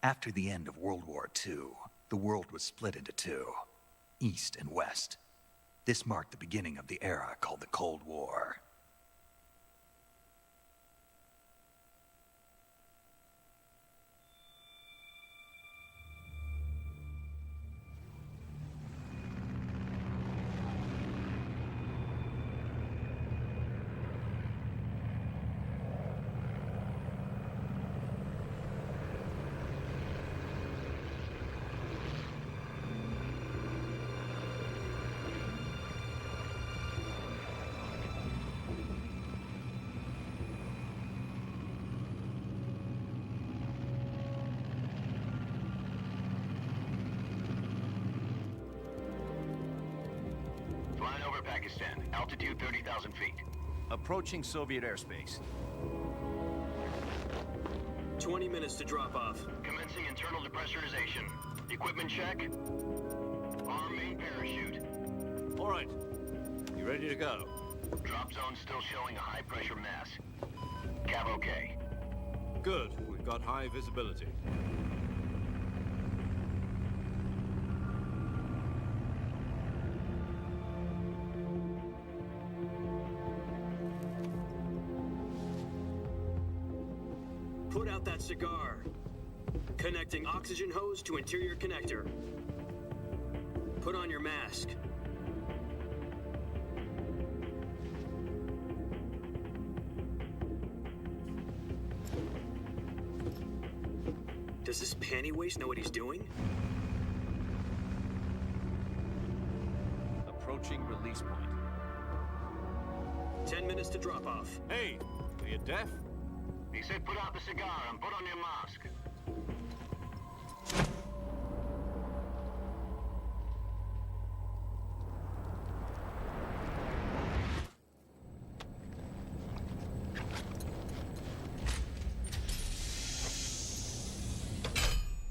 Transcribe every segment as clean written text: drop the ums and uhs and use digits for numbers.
After the end of World War II, the world was split into two, East and West. This marked the beginning of the era called the Cold War. Pakistan, altitude 30,000 feet. Approaching Soviet airspace. 20 minutes to drop off. Commencing internal depressurization. Equipment check. Arm main parachute. All right. You ready to go? Drop zone still showing a high pressure mass. Cabo okay. Good. We've got high visibility. Put out that cigar. Connecting oxygen hose to interior connector. Put on your mask. Does this panty waste know what he's doing? Approaching release point. 10 minutes to drop off. Hey, are you deaf? He said put out the cigar and put on your mask.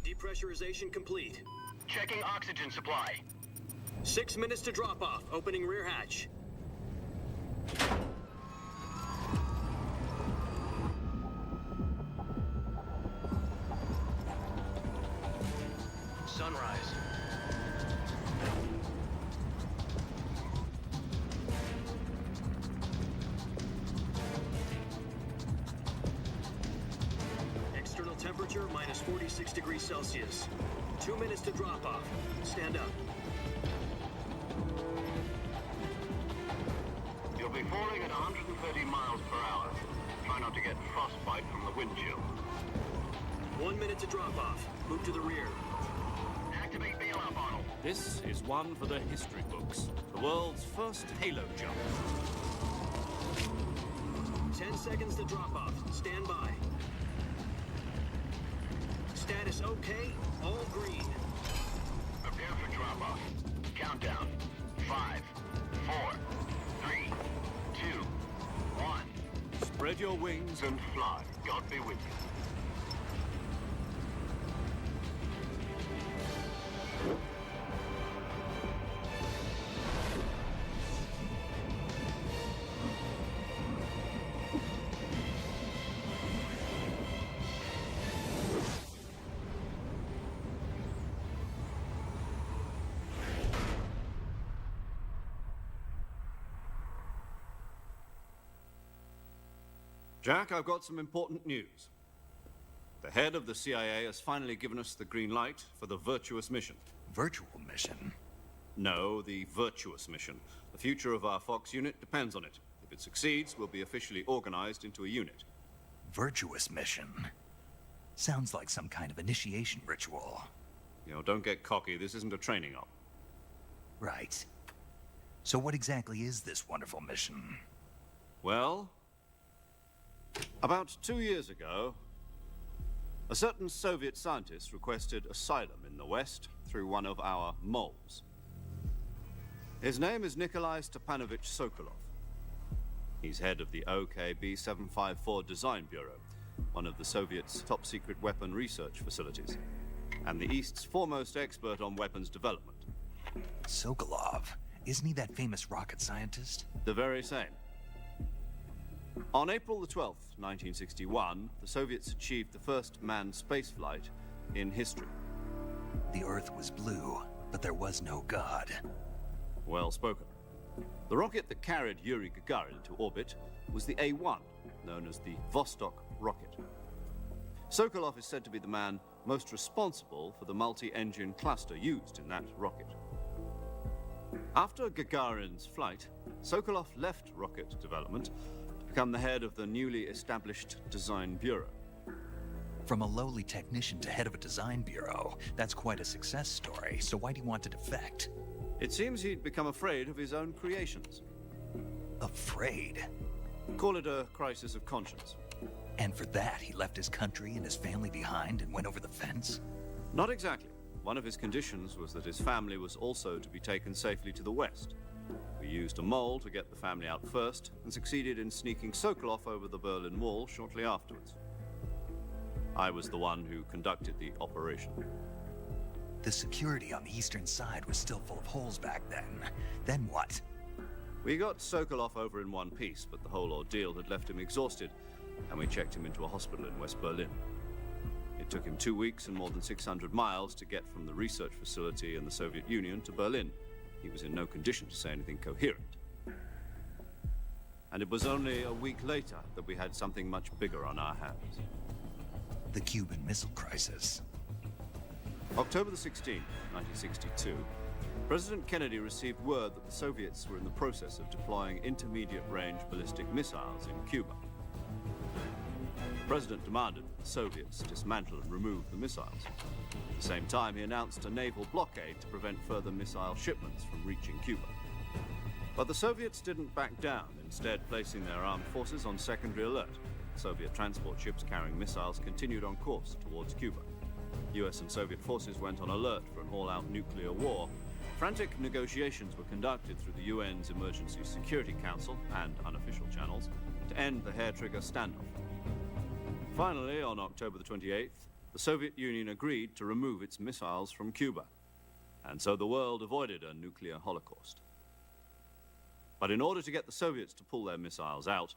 Depressurization complete. Checking oxygen supply. 6 minutes to drop off. Opening rear hatch. Sunrise. External temperature minus 46 degrees Celsius. 2 minutes to drop off. Stand up. You'll be falling at 130 miles per hour. Try not to get frostbite from the wind chill. 1 minute to drop off. Move to the rear. Activate bailout bottle. This is one for the history books. The world's first halo jump. 10 seconds to drop off. Stand by. Status okay. All green. Prepare for drop off. Countdown. 5, 4, 3, 2, 1. Spread your wings And fly. God be with you. Jack, I've got some important news. The head of the CIA has finally given us the green light for the virtuous mission. Virtual mission? No, the virtuous mission. The future of our Fox unit depends on it. If it succeeds, we'll be officially organized into a unit. Virtuous mission? Sounds like some kind of initiation ritual. You know, don't get cocky. This isn't a training op. Right. So what exactly is this wonderful mission? Well, about 2 years ago, a certain Soviet scientist requested asylum in the West through one of our moles. His name is Nikolai Stepanovich Sokolov. He's head of the OKB-754 Design Bureau, one of the Soviets' top-secret weapon research facilities, and the East's foremost expert on weapons development. Sokolov? Isn't he that famous rocket scientist? The very same. On April the 12th, 1961, the Soviets achieved the first manned spaceflight in history. The Earth was blue, but there was no God. Well spoken. The rocket that carried Yuri Gagarin into orbit was the A-1, known as the Vostok rocket. Sokolov is said to be the man most responsible for the multi-engine cluster used in that rocket. After Gagarin's flight, Sokolov left rocket development to become the head of the newly established Design Bureau. From a lowly technician to head of a design bureau, that's quite a success story, so why do you want to defect? It seems he'd become afraid of his own creations. Afraid? Call it a crisis of conscience. And for that, he left his country and his family behind and went over the fence? Not exactly. One of his conditions was that his family was also to be taken safely to the west. We used a mole to get the family out first and succeeded in sneaking Sokolov over the Berlin Wall shortly afterwards. I was the one who conducted the operation. The security on the eastern side was still full of holes back then. Then what? We got Sokolov over in one piece, but the whole ordeal had left him exhausted, and we checked him into a hospital in West Berlin. It took him 2 weeks and more than 600 miles to get from the research facility in the Soviet Union to Berlin. He was in no condition to say anything coherent. And it was only a week later that we had something much bigger on our hands. The Cuban Missile Crisis. October the 16th, 1962, President Kennedy received word that the Soviets were in the process of deploying intermediate-range ballistic missiles in Cuba. The President demanded that the Soviets dismantle and remove the missiles. At the same time, he announced a naval blockade to prevent further missile shipments from reaching Cuba. But the Soviets didn't back down, instead placing their armed forces on secondary alert. Soviet transport ships carrying missiles continued on course towards Cuba. US and Soviet forces went on alert for an all-out nuclear war. Frantic negotiations were conducted through the UN's Emergency Security Council and unofficial channels to end the hair-trigger standoff. Finally, on October the 28th, the Soviet Union agreed to remove its missiles from Cuba, and so the world avoided a nuclear holocaust. But in order to get the Soviets to pull their missiles out,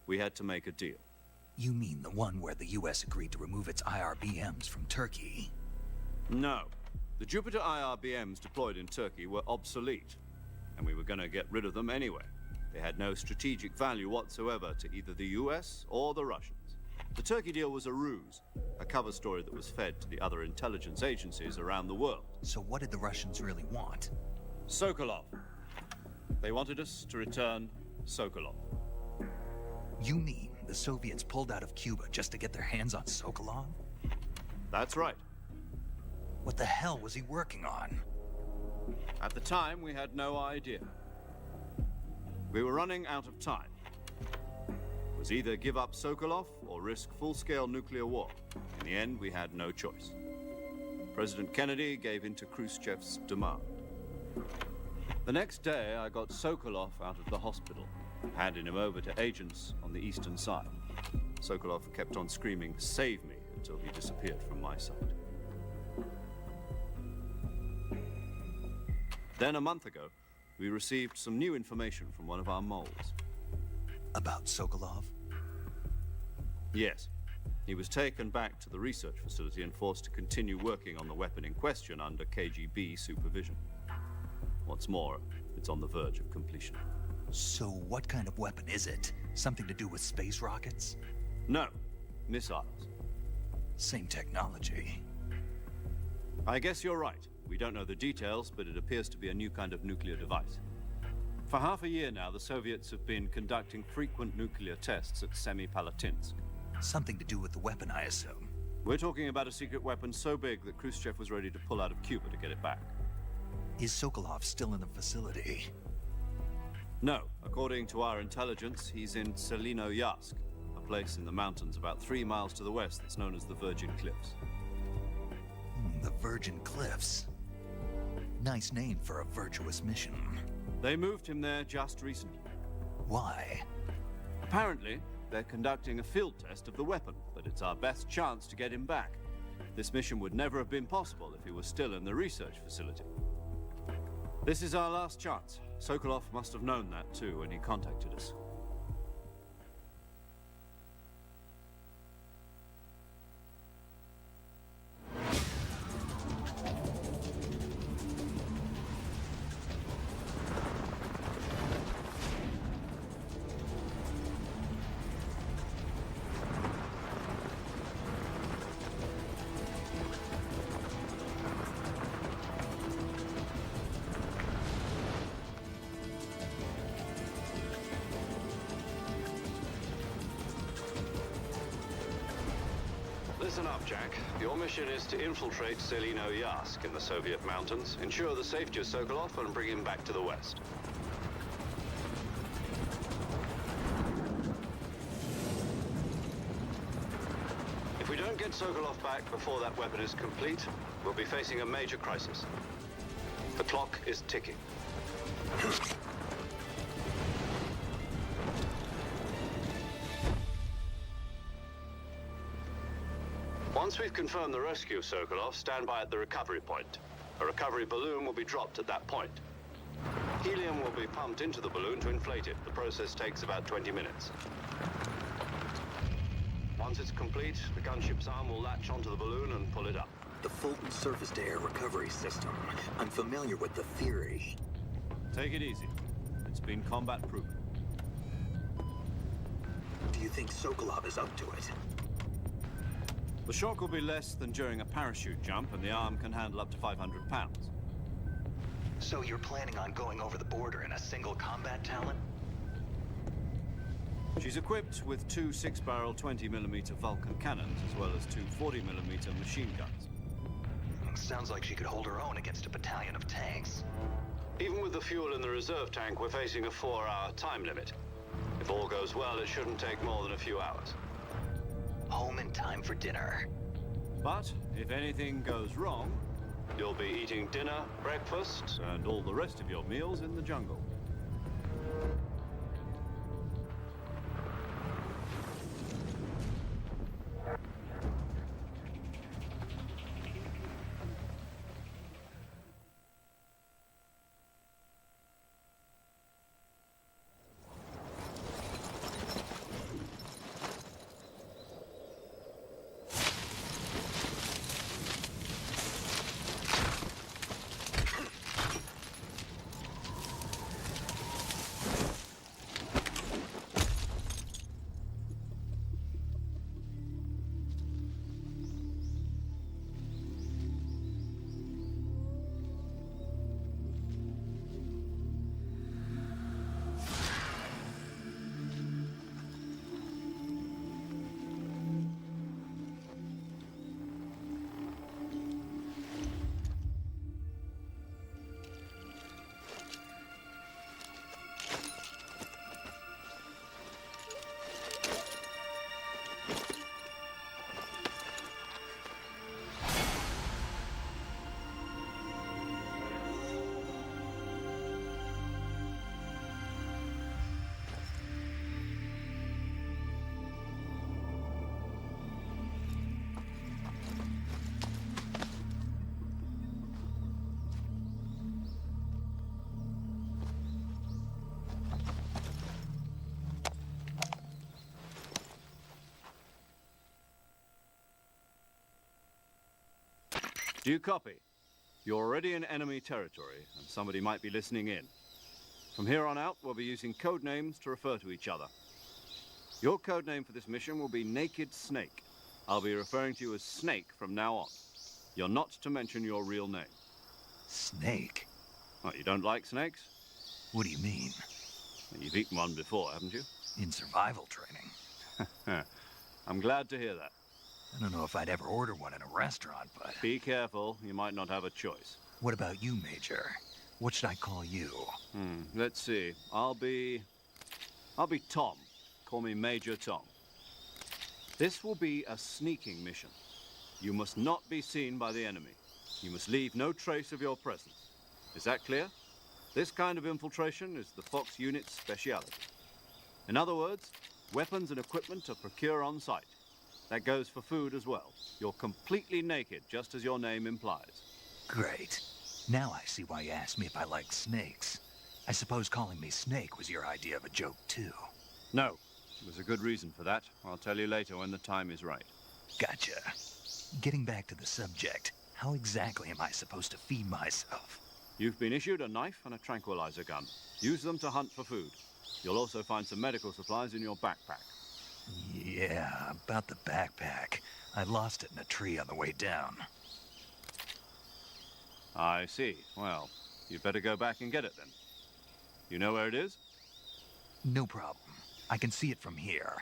we had to make a deal. You mean the one where the US agreed to remove its IRBMs from Turkey? No. The Jupiter IRBMs deployed in Turkey were obsolete, and we were going to get rid of them anyway. They had no strategic value whatsoever to either the US or the Russians. The Turkey deal was a ruse, a cover story that was fed to the other intelligence agencies around the world. So what did the Russians really want? Sokolov. They wanted us to return Sokolov. You mean the Soviets pulled out of Cuba just to get their hands on Sokolov? That's right. What the hell was he working on? At the time, we had no idea. We were running out of time. It was either give up Sokolov or risk full-scale nuclear war. In the end, we had no choice. President Kennedy gave in to Khrushchev's demand. The next day, I got Sokolov out of the hospital, handing him over to agents on the eastern side. Sokolov kept on screaming, "Save me," until he disappeared from my sight. Then, a month ago, we received some new information from one of our moles. About Sokolov? Yes. He was taken back to the research facility and forced to continue working on the weapon in question under KGB supervision. What's more, it's on the verge of completion. So what kind of weapon is it? Something to do with space rockets? No, missiles. Same technology. I guess you're right. We don't know the details, but it appears to be a new kind of nuclear device. For half a year now, the Soviets have been conducting frequent nuclear tests at Semipalatinsk. Something to do with the weapon, I assume. We're talking about a secret weapon so big that Khrushchev was ready to pull out of Cuba to get it back. Is Sokolov still in the facility? No. According to our intelligence, he's in Selinoyarsk, a place in the mountains about 3 miles to the west that's known as the Virgin Cliffs. The Virgin Cliffs. Nice name for a virtuous mission. They moved him there just recently. Why? Apparently, they're conducting a field test of the weapon, but it's our best chance to get him back. This mission would never have been possible if he was still in the research facility. This is our last chance. Sokolov must have known that too when he contacted us. Listen up, Jack. Your mission is to infiltrate Selino Yask in the Soviet mountains, ensure the safety of Sokolov, and bring him back to the West. If we don't get Sokolov back before that weapon is complete, we'll be facing a major crisis. The clock is ticking. Once we've confirmed the rescue of Sokolov, stand by at the recovery point. A recovery balloon will be dropped at that point. Helium will be pumped into the balloon to inflate it. The process takes about 20 minutes. Once it's complete, the gunship's arm will latch onto the balloon and pull it up. The Fulton surface-to-air recovery system. I'm familiar with the theory. Take it easy. It's been combat-proven. Do you think Sokolov is up to it? The shock will be less than during a parachute jump, and the arm can handle up to 500 pounds. So you're planning on going over the border in a single combat talent? She's equipped with two 6-barrel 20mm Vulcan cannons, as well as two 40mm machine guns. Sounds like she could hold her own against a battalion of tanks. Even with the fuel in the reserve tank, we're facing a 4-hour time limit. If all goes well, it shouldn't take more than a few hours. Home in time for dinner. But if anything goes wrong, You'll be eating dinner, breakfast, and all the rest of your meals in the jungle. Do you copy? You're already in enemy territory, and somebody might be listening in. From here on out, we'll be using code names to refer to each other. Your code name for this mission will be Naked Snake. I'll be referring to you as Snake from now on. You're not to mention your real name. Snake? What, you don't like snakes? What do you mean? You've eaten one before, haven't you? In survival training. I'm glad to hear that. I don't know if I'd ever order one in a restaurant, but... Be careful, you might not have a choice. What about you, Major? What should I call you? Let's see. I'll be Tom. Call me Major Tom. This will be a sneaking mission. You must not be seen by the enemy. You must leave no trace of your presence. Is that clear? This kind of infiltration is the Fox unit's speciality. In other words, weapons and equipment are procured on site. That goes for food as well. You're completely naked, just as your name implies. Great. Now I see why you asked me if I like snakes. I suppose calling me Snake was your idea of a joke, too. No. There's a good reason for that. I'll tell you later when the time is right. Gotcha. Getting back to the subject, how exactly am I supposed to feed myself? You've been issued a knife and a tranquilizer gun. Use them to hunt for food. You'll also find some medical supplies in your backpack. Yeah, about the backpack. I lost it in a tree on the way down. I see. Well, you'd better go back and get it then. You know where it is? No problem. I can see it from here.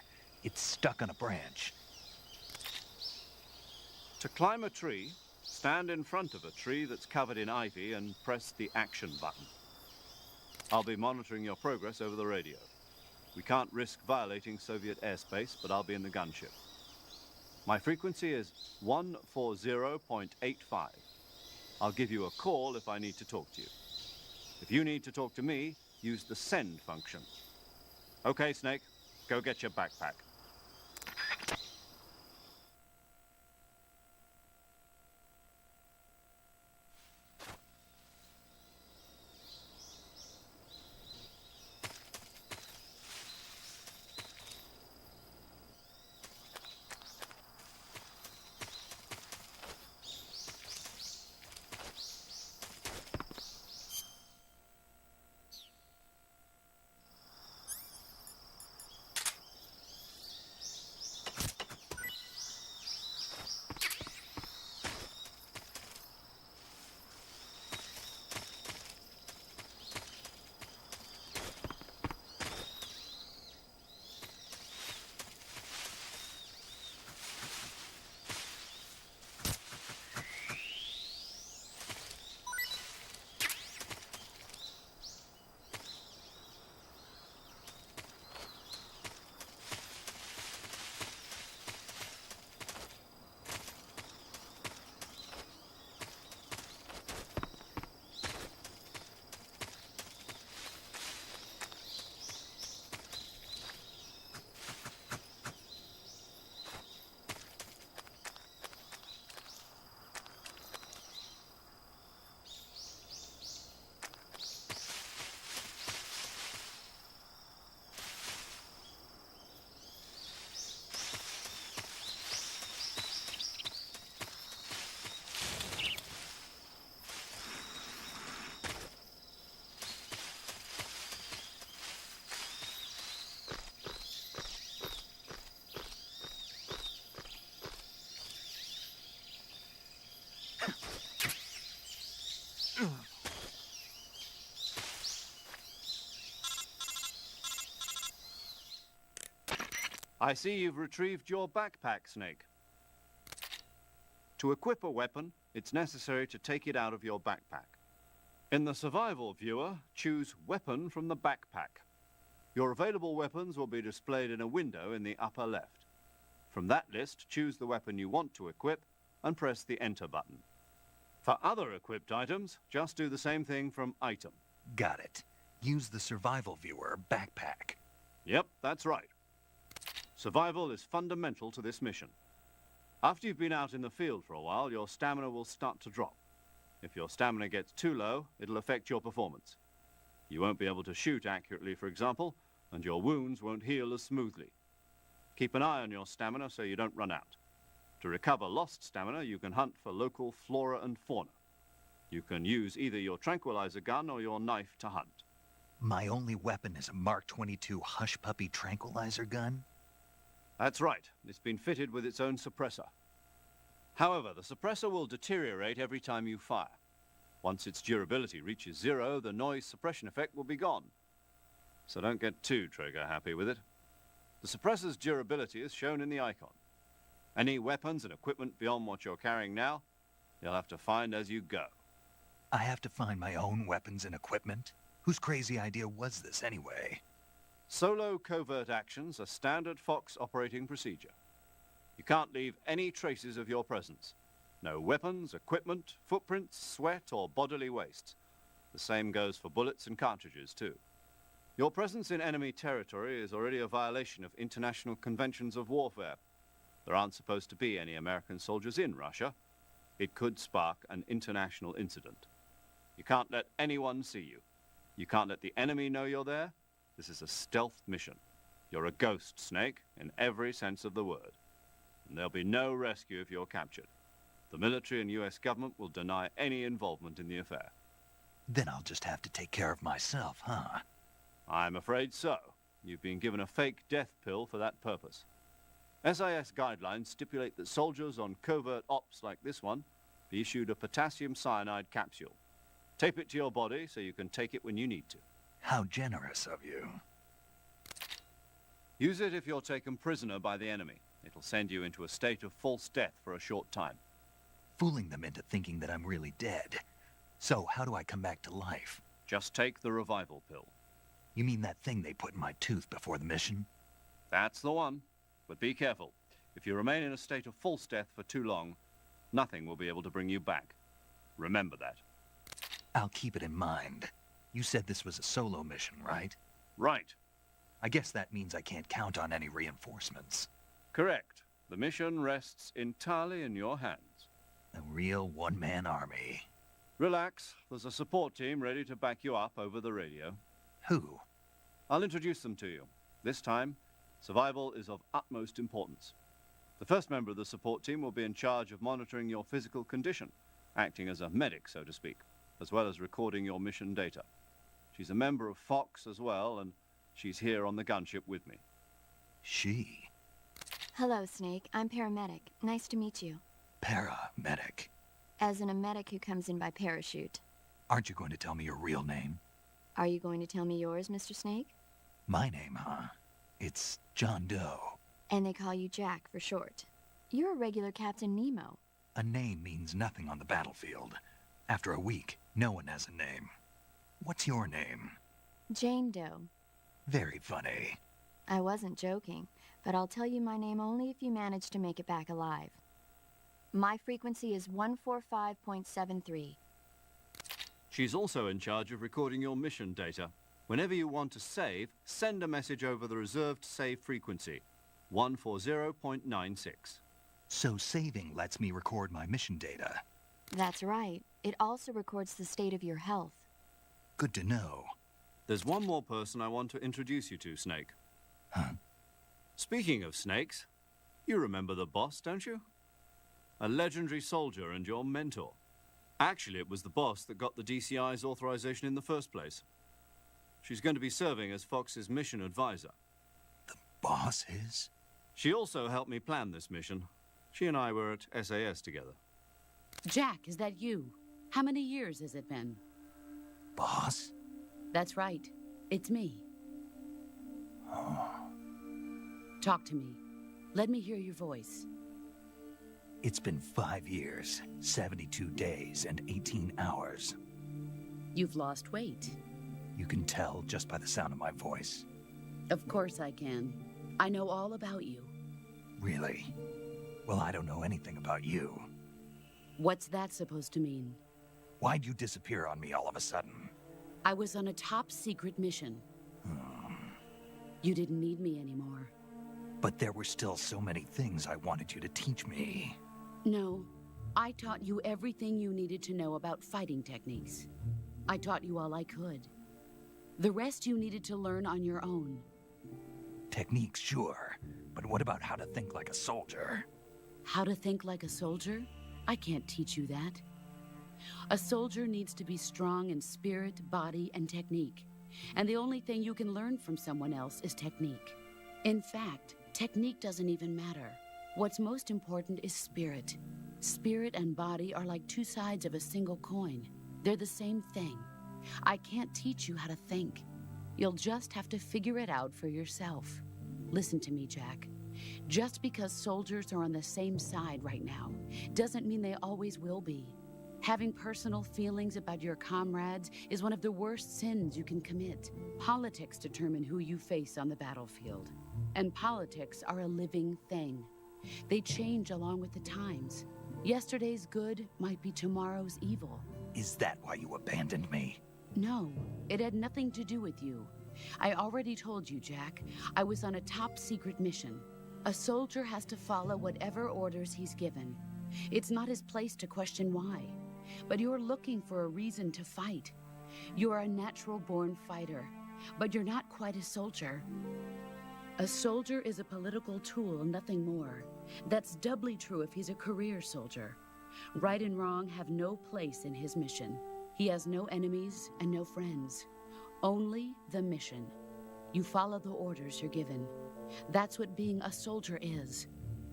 It's stuck on a branch. To climb a tree, stand in front of a tree that's covered in ivy and press the action button. I'll be monitoring your progress over the radio. We can't risk violating Soviet airspace, but I'll be in the gunship. My frequency is 140.85. I'll give you a call if I need to talk to you. If you need to talk to me, use the send function. Okay, Snake, go get your backpack. I see you've retrieved your backpack, Snake. To equip a weapon, it's necessary to take it out of your backpack. In the survival viewer, choose Weapon from the backpack. Your available weapons will be displayed in a window in the upper left. From that list, choose the weapon you want to equip and press the Enter button. For other equipped items, just do the same thing from Item. Got it. Use the survival viewer backpack. Yep, that's right. Survival is fundamental to this mission. After you've been out in the field for a while, your stamina will start to drop. If your stamina gets too low, it'll affect your performance. You won't be able to shoot accurately, for example, and your wounds won't heal as smoothly. Keep an eye on your stamina so you don't run out. To recover lost stamina, you can hunt for local flora and fauna. You can use either your tranquilizer gun or your knife to hunt. My only weapon is a Mark 22 Hush Puppy tranquilizer gun? That's right. It's been fitted with its own suppressor. However, the suppressor will deteriorate every time you fire. Once its durability reaches 0, the noise suppression effect will be gone. So don't get too trigger-happy with it. The suppressor's durability is shown in the icon. Any weapons and equipment beyond what you're carrying now, you'll have to find as you go. I have to find my own weapons and equipment? Whose crazy idea was this anyway? Solo covert actions are standard Fox operating procedure. You can't leave any traces of your presence. No weapons, equipment, footprints, sweat, or bodily waste. The same goes for bullets and cartridges, too. Your presence in enemy territory is already a violation of international conventions of warfare. There aren't supposed to be any American soldiers in Russia. It could spark an international incident. You can't let anyone see you. You can't let the enemy know you're there. This is a stealth mission. You're a ghost, Snake, in every sense of the word. And there'll be no rescue if you're captured. The military and US government will deny any involvement in the affair. Then I'll just have to take care of myself, huh? I'm afraid so. You've been given a fake death pill for that purpose. SIS guidelines stipulate that soldiers on covert ops like this one be issued a potassium cyanide capsule. Tape it to your body so you can take it when you need to. How generous of you. Use it if you're taken prisoner by the enemy. It'll send you into a state of false death for a short time. fooling them into thinking that I'm really dead. So how do I come back to life? Just take the revival pill. You mean that thing they put in my tooth before the mission? That's the one. But be careful. If you remain in a state of false death for too long, nothing will be able to bring you back. Remember that. I'll keep it in mind. You said this was a solo mission, right? Right. I guess that means I can't count on any reinforcements. Correct. The mission rests entirely in your hands. A real one-man army. Relax. There's a support team ready to back you up over the radio. Who? I'll introduce them to you. This time, survival is of utmost importance. The first member of the support team will be in charge of monitoring your physical condition, acting as a medic, so to speak, as well as recording your mission data. She's a member of Fox as well, and she's here on the gunship with me. She? Hello, Snake. I'm paramedic. Nice to meet you. Paramedic. As in a medic who comes in by parachute. Aren't you going to tell me your real name? Are you going to tell me yours, Mr. Snake? My name, huh? It's John Doe. And they call you Jack for short. You're a regular Captain Nemo. A name means nothing on the battlefield. After a week, no one has a name. What's your name? Jane Doe. Very funny. I wasn't joking, but I'll tell you my name only if you manage to make it back alive. My frequency is 145.73. She's also in charge of recording your mission data. Whenever you want to save, send a message over the reserved save frequency, 140.96. So saving lets me record my mission data. That's right. It also records the state of your health. Good to know. There's one more person I want to introduce you to, Snake. Huh? Speaking of snakes, you remember the boss, don't you? A legendary soldier and your mentor. Actually, it was the boss that got the DCI's authorization in the first place. She's going to be serving as Fox's mission advisor. The boss is? She also helped me plan this mission. She and I were at SAS together. Jack, is that you? How many years has it been? Boss? That's right. It's me. Oh. Talk to me. Let me hear your voice. It's been 5 years, 72 days, and 18 hours. You've lost weight. You can tell just by the sound of my voice. Of course I can. I know all about you. Really? Well, I don't know anything about you. What's that supposed to mean? Why'd you disappear on me all of a sudden? I was on a top-secret mission. You didn't need me anymore. But there were still so many things I wanted you to teach me. No, I taught you everything you needed to know about fighting techniques. I taught you all I could. The rest you needed to learn on your own. Techniques, sure. But what about how to think like a soldier? How to think like a soldier? I can't teach you that. A soldier needs to be strong in spirit, body, and technique. And the only thing you can learn from someone else is technique. In fact, technique doesn't even matter. What's most important is spirit. Spirit and body are like two sides of a single coin. They're the same thing. I can't teach you how to think. You'll just have to figure it out for yourself. Listen to me, Jack. Just because soldiers are on the same side right now doesn't mean they always will be. Having personal feelings about your comrades is one of the worst sins you can commit. Politics determine who you face on the battlefield. And politics are a living thing. They change along with the times. Yesterday's good might be tomorrow's evil. Is that why you abandoned me? No, it had nothing to do with you. I already told you, Jack. I was on a top-secret mission. A soldier has to follow whatever orders he's given. It's not his place to question why. But you're looking for a reason to fight. You're a natural-born fighter, but you're not quite a soldier. A soldier is a political tool, nothing more. That's doubly true if he's a career soldier. Right and wrong have no place in his mission. He has no enemies and no friends. Only the mission. You follow the orders you're given. That's what being a soldier is.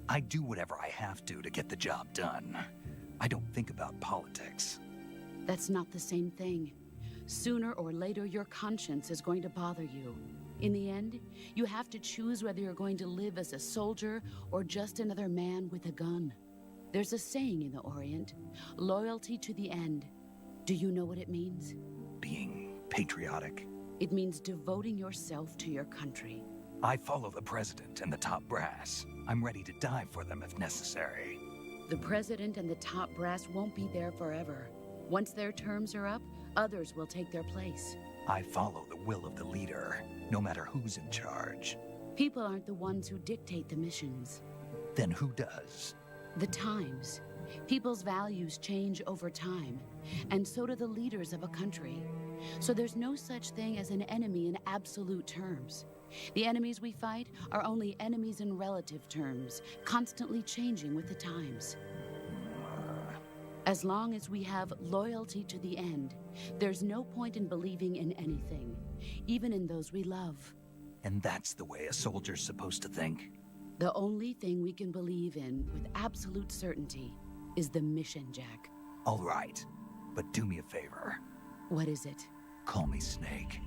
I do whatever I have to get the job done. I don't think about politics. That's not the same thing. Sooner or later, your conscience is going to bother you. In the end, you have to choose whether you're going to live as a soldier or just another man with a gun. There's a saying in the Orient, loyalty to the end. Do you know what it means? Being patriotic. It means devoting yourself to your country. I follow the president and the top brass. I'm ready to die for them if necessary. The president and the top brass won't be there forever. Once their terms are up, others will take their place. I follow the will of the leader, no matter who's in charge. People aren't the ones who dictate the missions. Then who does? The times. People's values change over time, and so do the leaders of a country. So there's no such thing as an enemy in absolute terms. The enemies we fight are only enemies in relative terms, constantly changing with the times. As long as we have loyalty to the end, there's no point in believing in anything, even in those we love. And that's the way a soldier's supposed to think? The only thing we can believe in with absolute certainty is the mission, Jack. All right, but do me a favor. What is it? Call me Snake.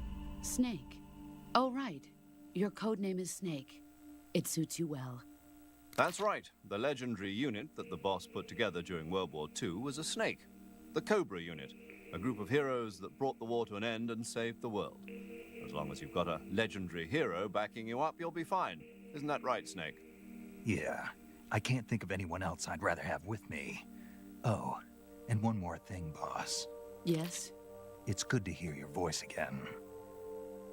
Snake. Oh, right. Your codename is Snake. It suits you well. That's right. The legendary unit that the boss put together during World War II was a snake. The Cobra unit, a group of heroes that brought the war to an end and saved the world. As long as you've got a legendary hero backing you up, you'll be fine. Isn't that right, Snake? Yeah, I can't think of anyone else I'd rather have with me. Oh, and one more thing, boss. Yes? It's good to hear your voice again.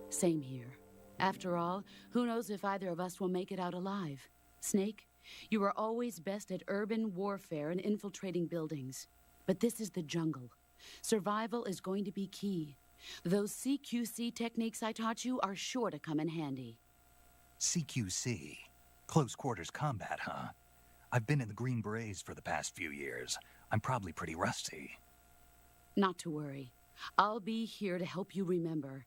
Same here. After all, who knows if either of us will make it out alive? Snake, you are always best at urban warfare and infiltrating buildings. But this is the jungle. Survival is going to be key. Those CQC techniques I taught you are sure to come in handy. CQC? Close quarters combat, huh? I've been in the Green Berets for the past few years. I'm probably pretty rusty. Not to worry. I'll be here to help you remember.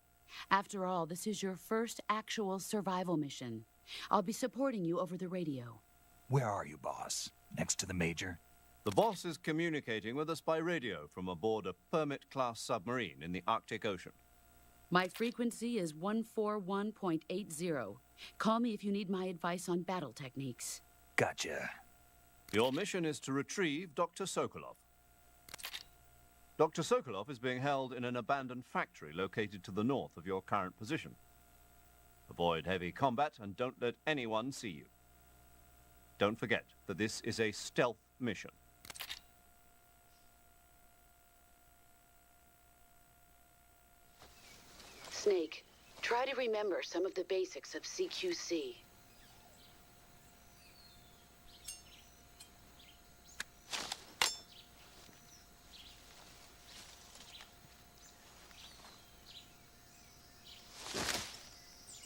After all, this is your first actual survival mission. I'll be supporting you over the radio. Where are you, boss? Next to the Major? The boss is communicating with us by radio from aboard a Permit-class submarine in the Arctic Ocean. My frequency is 141.80. Call me if you need my advice on battle techniques. Gotcha. Your mission is to retrieve Dr. Sokolov. Dr. Sokolov is being held in an abandoned factory located to the north of your current position. Avoid heavy combat and don't let anyone see you. Don't forget that this is a stealth mission. Snake, try to remember some of the basics of CQC.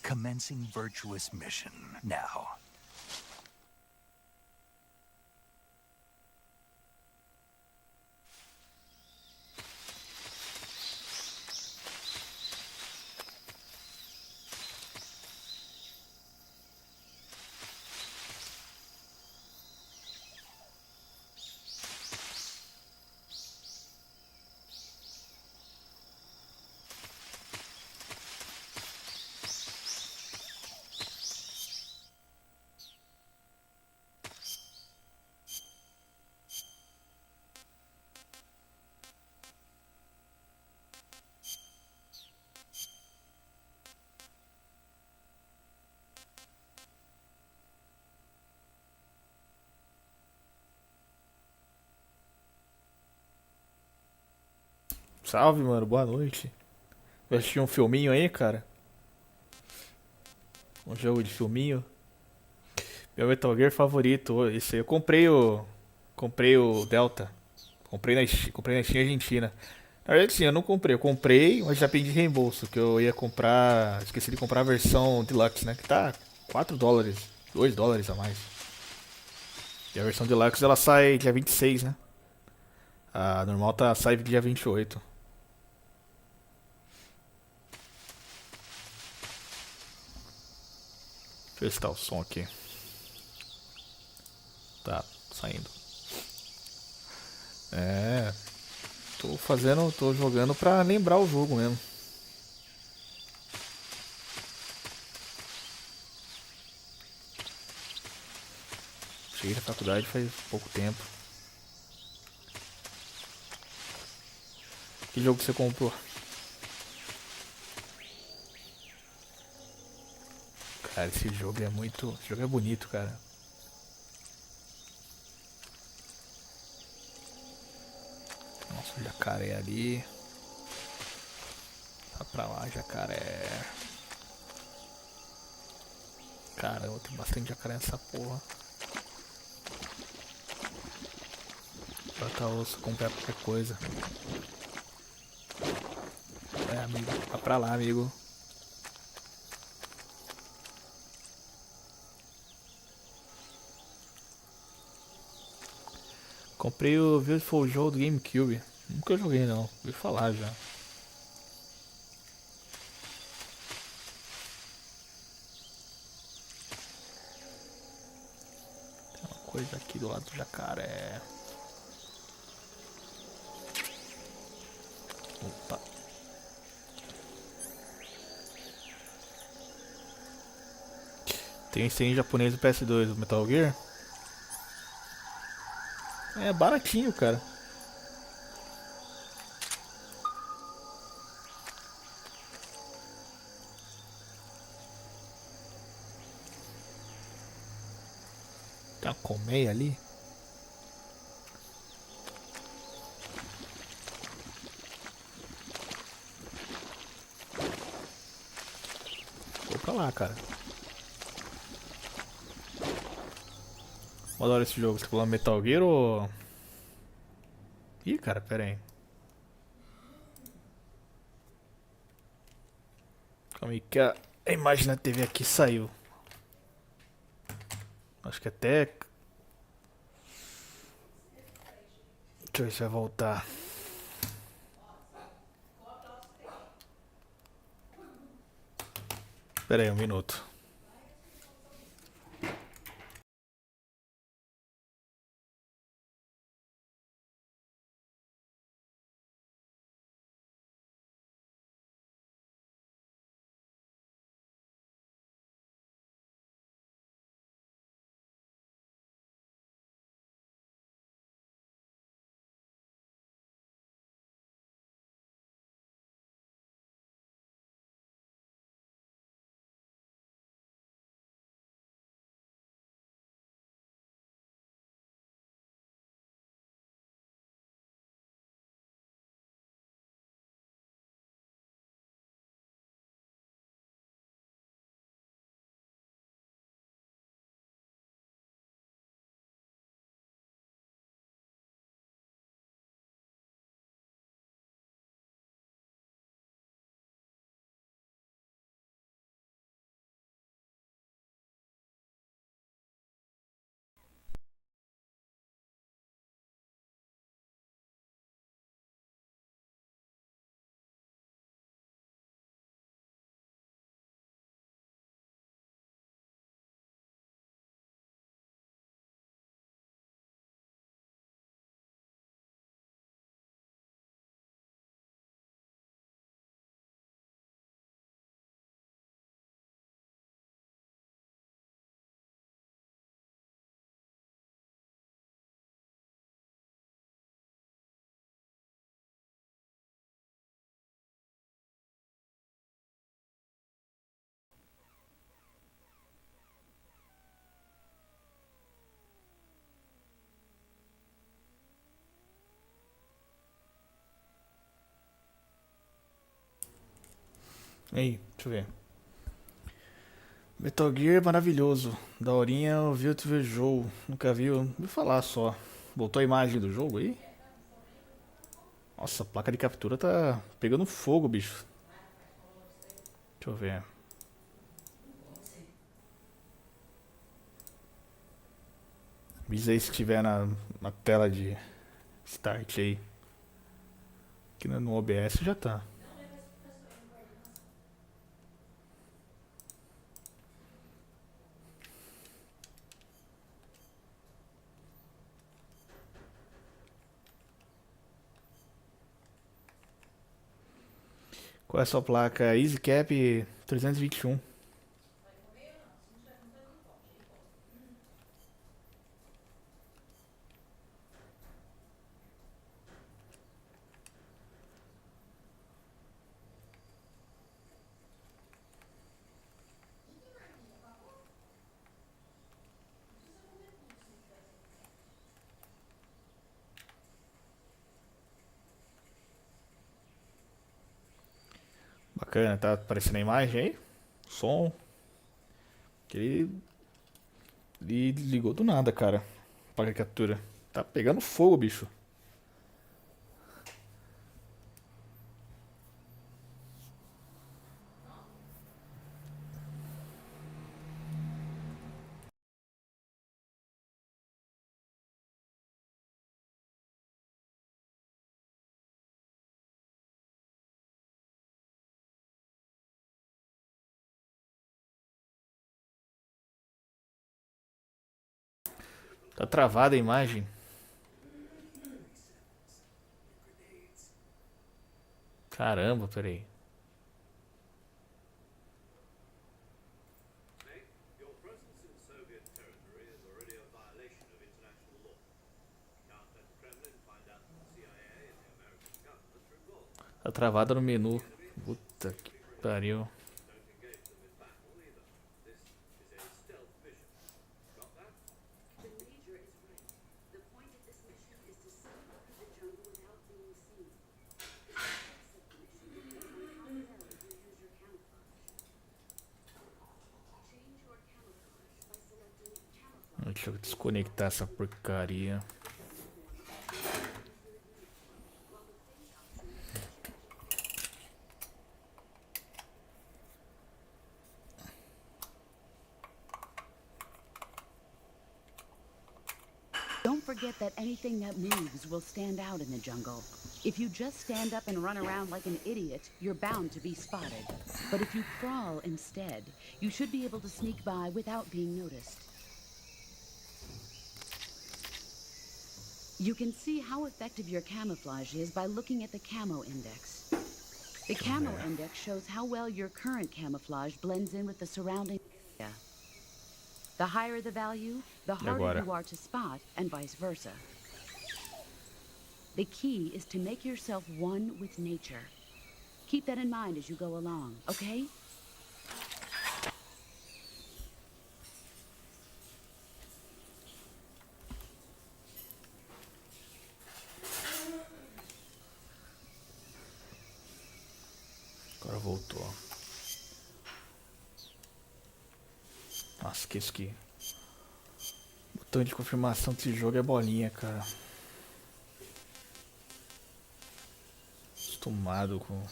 Commencing virtuous mission now. Salve, mano, boa noite. Vai assistir um filminho aí, cara? Um jogo de filminho. Meu Metal Gear favorito, esse aí. Eu comprei o Delta. Comprei na Steam Argentina. Na verdade, sim, eu não comprei. Eu comprei, mas já pedi reembolso. Que eu ia comprar. Esqueci de comprar a versão Deluxe, né? Que tá $4. $2 a mais. E a versão Deluxe ela sai dia 26, né? A normal sai dia 28. Deixa eu ver se tá o som aqui. Tá, saindo. Tô jogando pra lembrar o jogo mesmo. Cheguei da faculdade faz pouco tempo. Que jogo você comprou? Cara, esse jogo é muito... Esse jogo é bonito, cara. Nossa, o jacaré ali. Tá pra lá, jacaré. Caramba, tem bastante jacaré nessa porra. Bota osso, comprar qualquer coisa. É, amigo. Tá pra lá, amigo. Comprei o Beautiful Joe do GameCube. Nunca joguei não. Ouvi falar já. Tem uma coisa aqui do lado do jacaré. Opa. Tem esse em japonês do PS2 do Metal Gear. É baratinho, cara. Tem uma colmeia ali. Vou pra lá, cara. Eu adoro esse jogo. Você tá falando Metal Gear ou... Ih, cara, pera aí. Calma aí que a imagem na TV aqui saiu. Acho que até... Deixa eu ver se vai voltar. Pera aí, um minuto. Aí, deixa eu ver. Metal Gear é maravilhoso. Daorinha eu vi outro ver jogo. Nunca vi, eu ouvi falar só. Botou a imagem do jogo aí? Nossa, a placa de captura tá pegando fogo, bicho. Deixa eu ver. Avisa aí se tiver na tela de start aí. Aqui no OBS já tá. Qual é a sua placa? EasyCap 321. Bacana, tá aparecendo a imagem aí? Som. Ele ligou do nada, cara. Para a captura. Tá pegando fogo, bicho. Tá travada a imagem. Caramba, peraí. Your presence in Soviet territory is already a violation of international law. You can't let the Kremlin find out that the CIA and the American government are involved. Tá travada no menu. Puta que pariu. Don't engage them in battle either. This is a stealth mission. Got that? The Major is right. The point of this mission is to slip through the jungle without being seen. The success of the mission depends on how well you use your camouflage. Change your camouflage by selecting camouflage. Deixa eu desconectar essa porcaria. Don't forget that anything that moves will stand out in the jungle. If you just stand up and run around like an idiot, you're bound to be spotted. But if you crawl instead, you should be able to sneak by without being noticed. You can see how effective your camouflage is by looking at the camo index. The camo index shows how well your current camouflage blends in with the surrounding area. The higher the value, the harder you are to spot, and vice versa. The key is to make yourself one with nature. Keep that in mind as you go along, okay? Agora voltou. Nossa, que isso aqui. O botão de confirmação desse jogo é bolinha, cara. Acostumado com...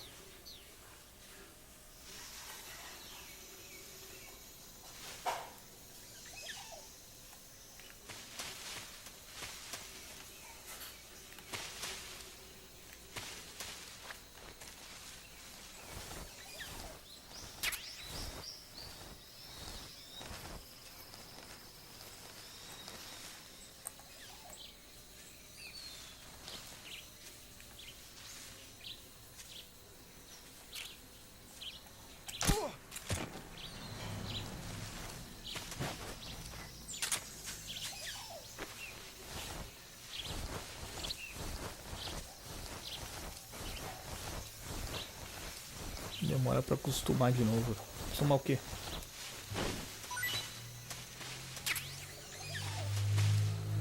Demora pra acostumar de novo. Acostumar o quê?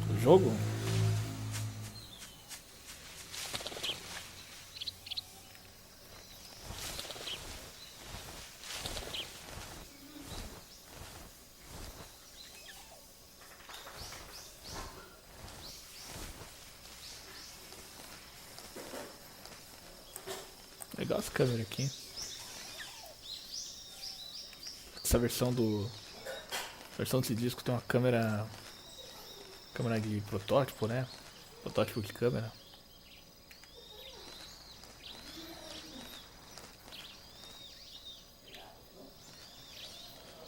O jogo? Legal as câmeras aqui. Essa versão desse disco tem uma câmera de protótipo, né? Protótipo de câmera.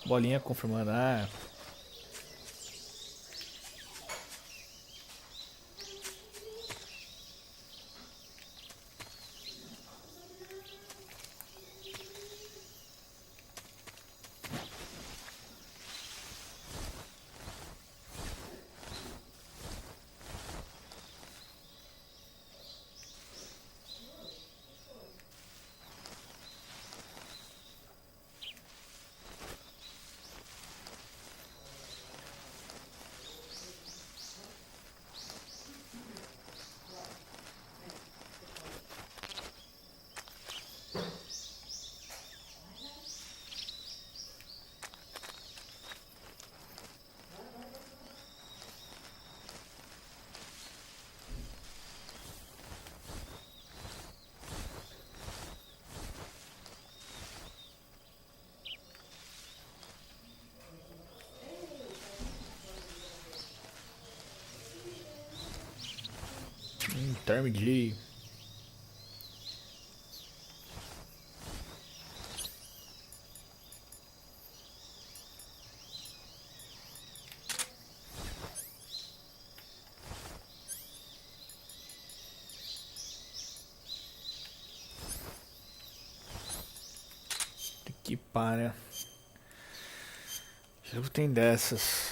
Bolinha confirmando. Ah, Termine. Que pá, né? O jogo tem dessas.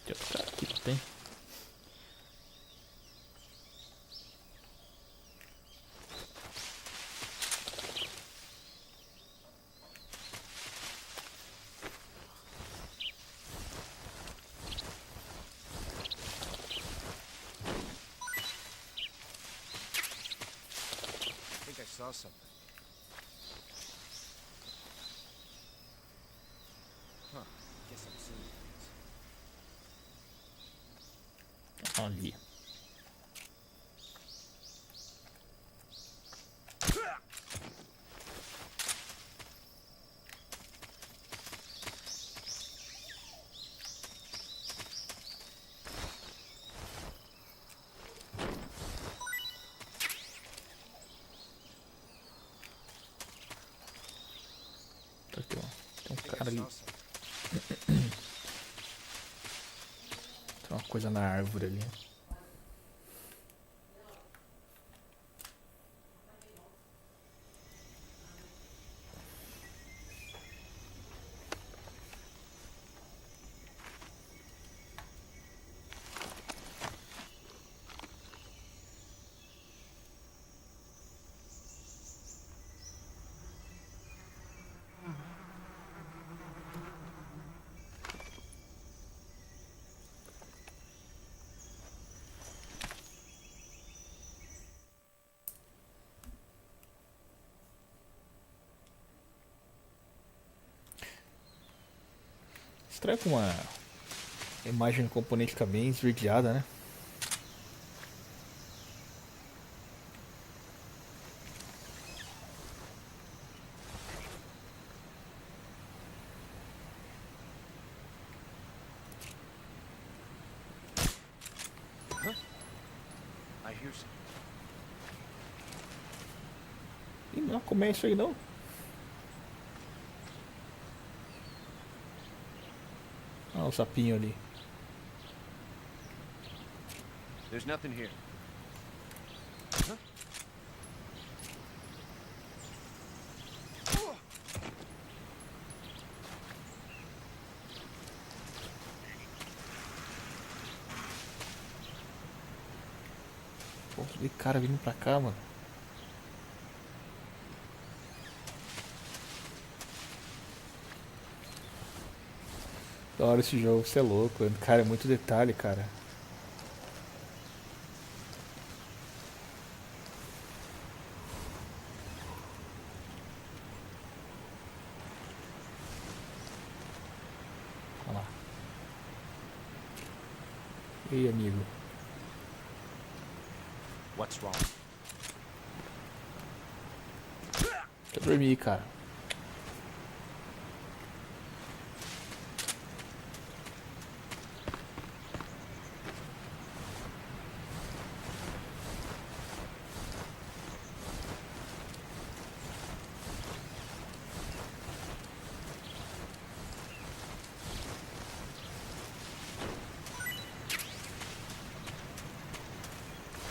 Que outro cara aqui tem? I think I saw something. Huh. Guess I'm seeing things. Ali. Aqui, ó. Tem um cara ali. Tem uma coisa na árvore ali. Estranho com uma imagem do componente fica bem esverdeada, né? I hear something. Ih, não começa isso aí não. Olha o sapinho ali. There's nothing here. Pô, que cara vindo pra cá, mano. Da hora esse jogo, você é louco. Cara, é muito detalhe, cara. Olha lá. E aí, amigo? What's wrong? Quer dormir, cara.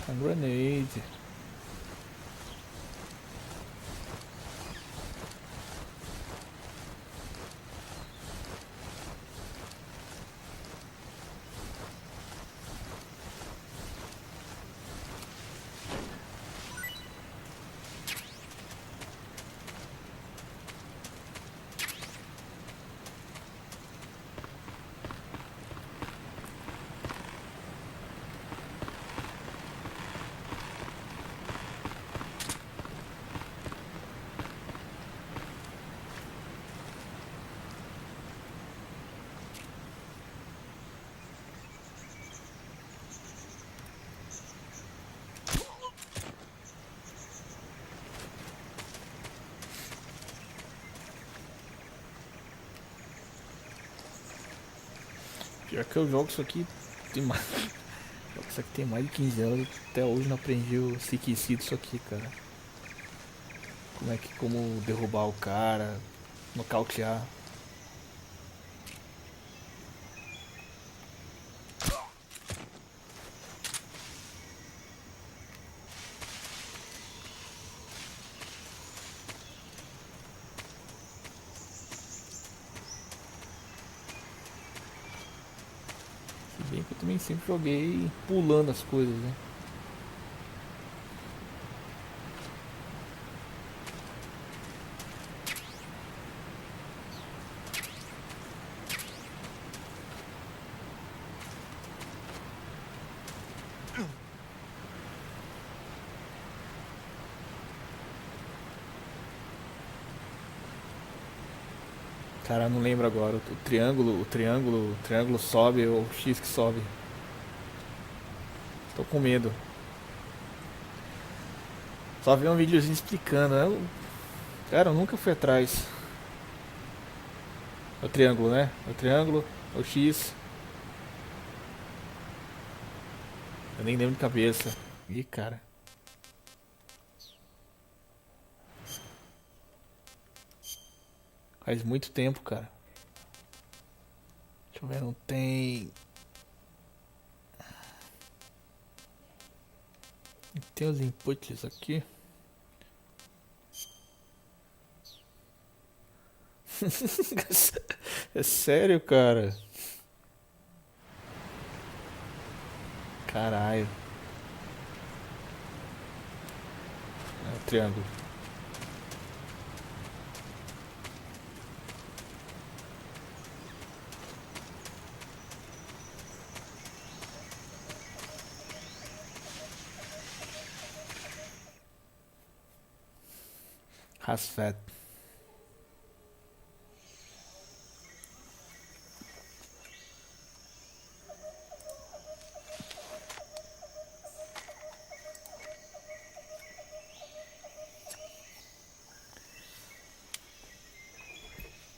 A grenade. Pior que eu jogo isso aqui tem mais. Isso aqui tem mais de 15 anos. Até hoje não aprendi o CQC disso aqui, cara. Como derrubar o cara, nocautear. Se bem que eu também sempre joguei pulando as coisas, né? Cara, não lembro agora. O triângulo sobe ou o X que sobe. Tô com medo. Só vi um videozinho explicando. Cara, eu nunca fui atrás. É o triângulo, né? É o triângulo, é o X. Eu nem lembro de cabeça. Ih, cara. Faz muito tempo, cara. Deixa eu ver, não tem... Tem os inputs aqui. É sério, cara? Caralho. É o triângulo. Rasfet.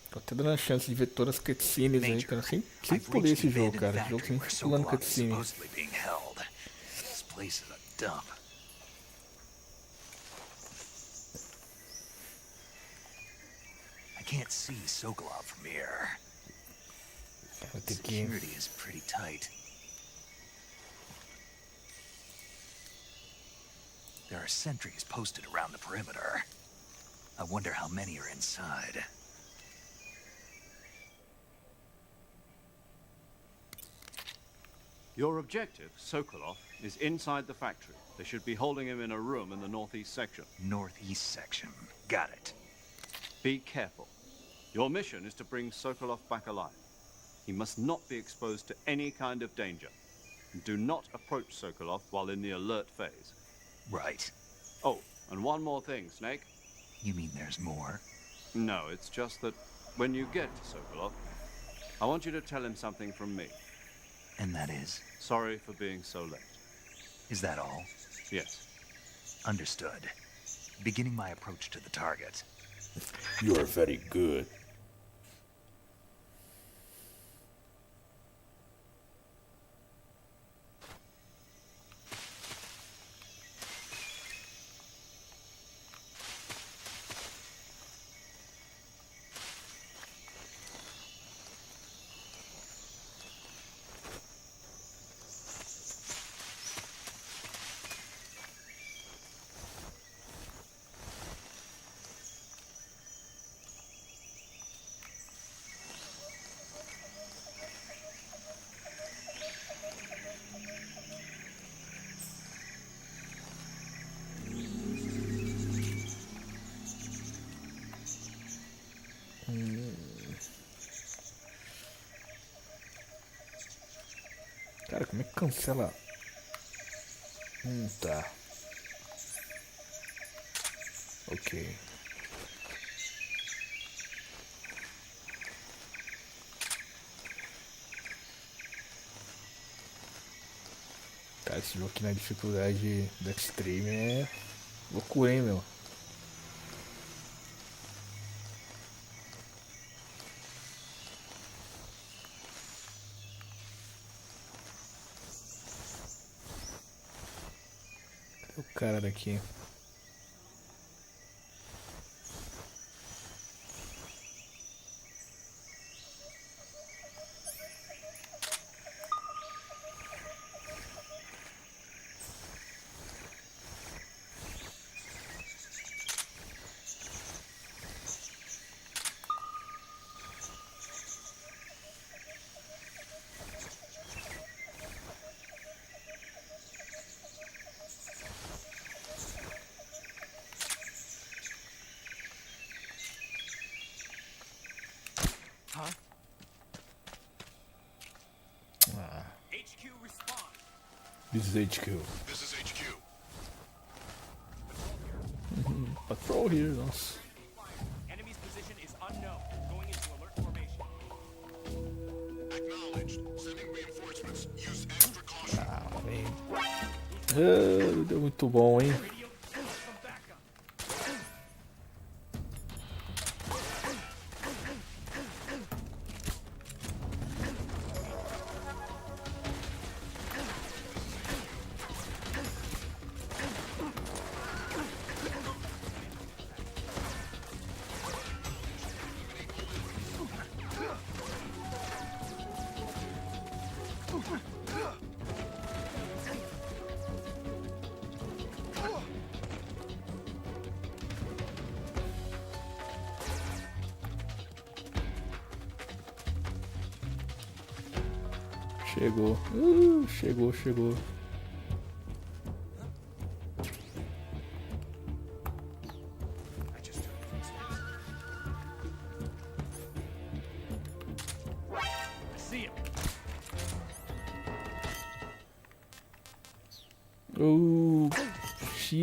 Tô até dando a chance de ver todas as cutscenes aí, cara. Sem poder esse jogo, cara. Esse jogo sempre pulando cutscene. This place is a dump. I can't see Sokolov from here. Security is pretty tight. There are sentries posted around the perimeter. I wonder how many are inside. Your objective, Sokolov, is inside the factory. They should be holding him in a room in the northeast section. Northeast section. Got it. Be careful. Your mission is to bring Sokolov back alive. He must not be exposed to any kind of danger. And do not approach Sokolov while in the alert phase. Right. Oh, and one more thing, Snake. You mean there's more? No, it's just that when you get to Sokolov, I want you to tell him something from me. And that is? Sorry for being so late. Is that all? Yes. Understood. Beginning my approach to the target. You are very good. Cara, como é que cancela? Tá. Ok. Cara, esse jogo aqui na dificuldade do Extreme é loucura, hein, meu? O cara daqui. HQ respond. This is HQ. This is HQ. Patrol here, nossa. Enemy's position is unknown. Going into alert formation. Acknowledged. Sending reinforcements. Use extra caution. Ah, vem. Ah, deu muito bom, hein? Radio from backup. Chegou. Chegou. See him.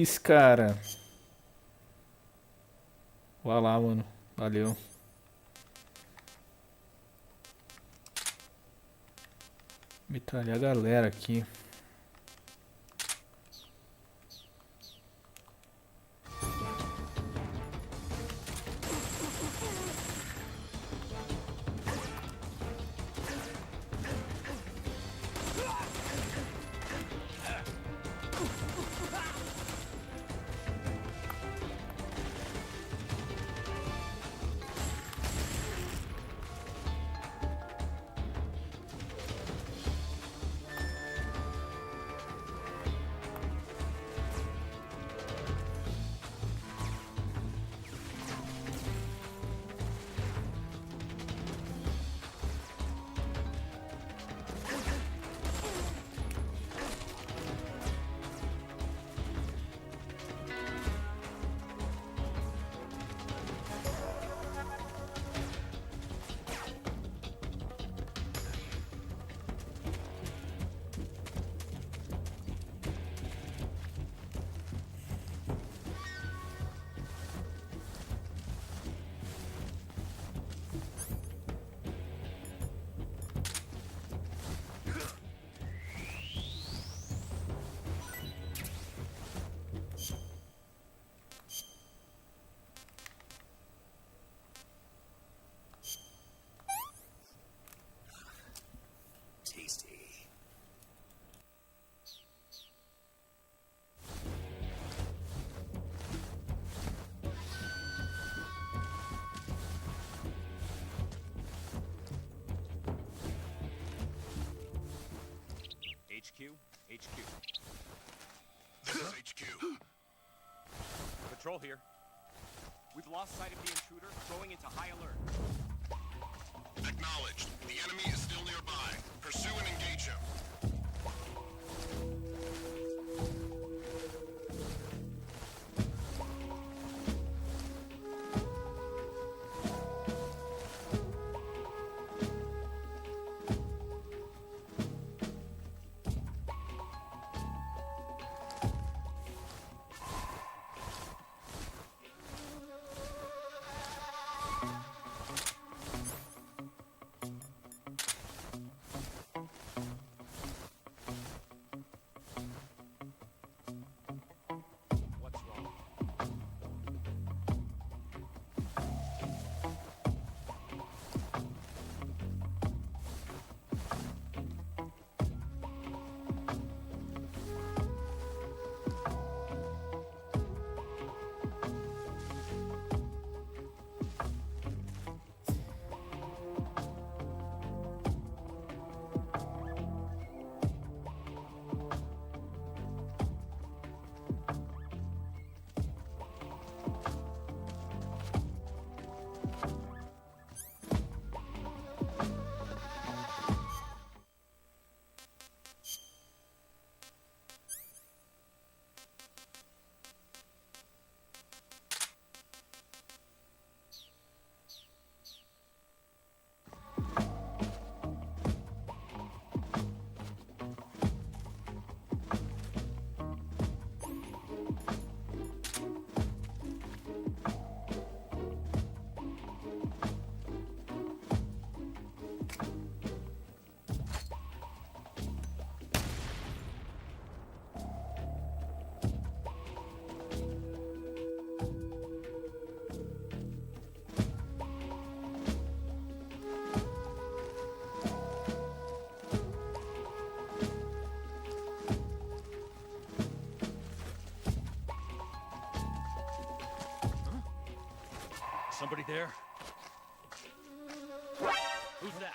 X, cara. Vai lá, mano. Valeu. Metralhar a galera aqui. Tasty. HQ. This is HQ. Patrol here. We've lost sight of the intruder, going into high alert. Acknowledged. The enemy is still nearby. Pursue and engage him. there. Who's that?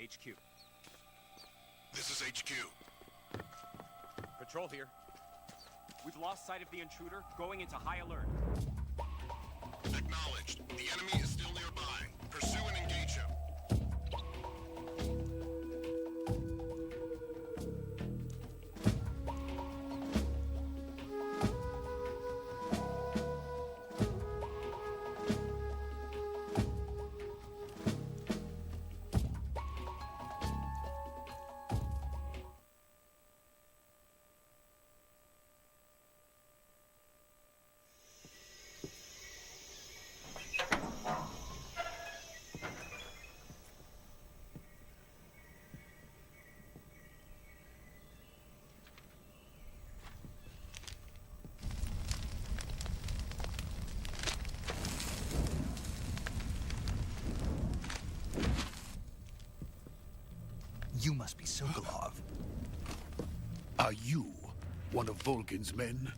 HQ. This is HQ. Patrol here. We've lost sight of the intruder, going into high alert. Acknowledged. The enemy is still nearby. Pursue and engage him. You must be Sokolov. Are you one of Volgin's men?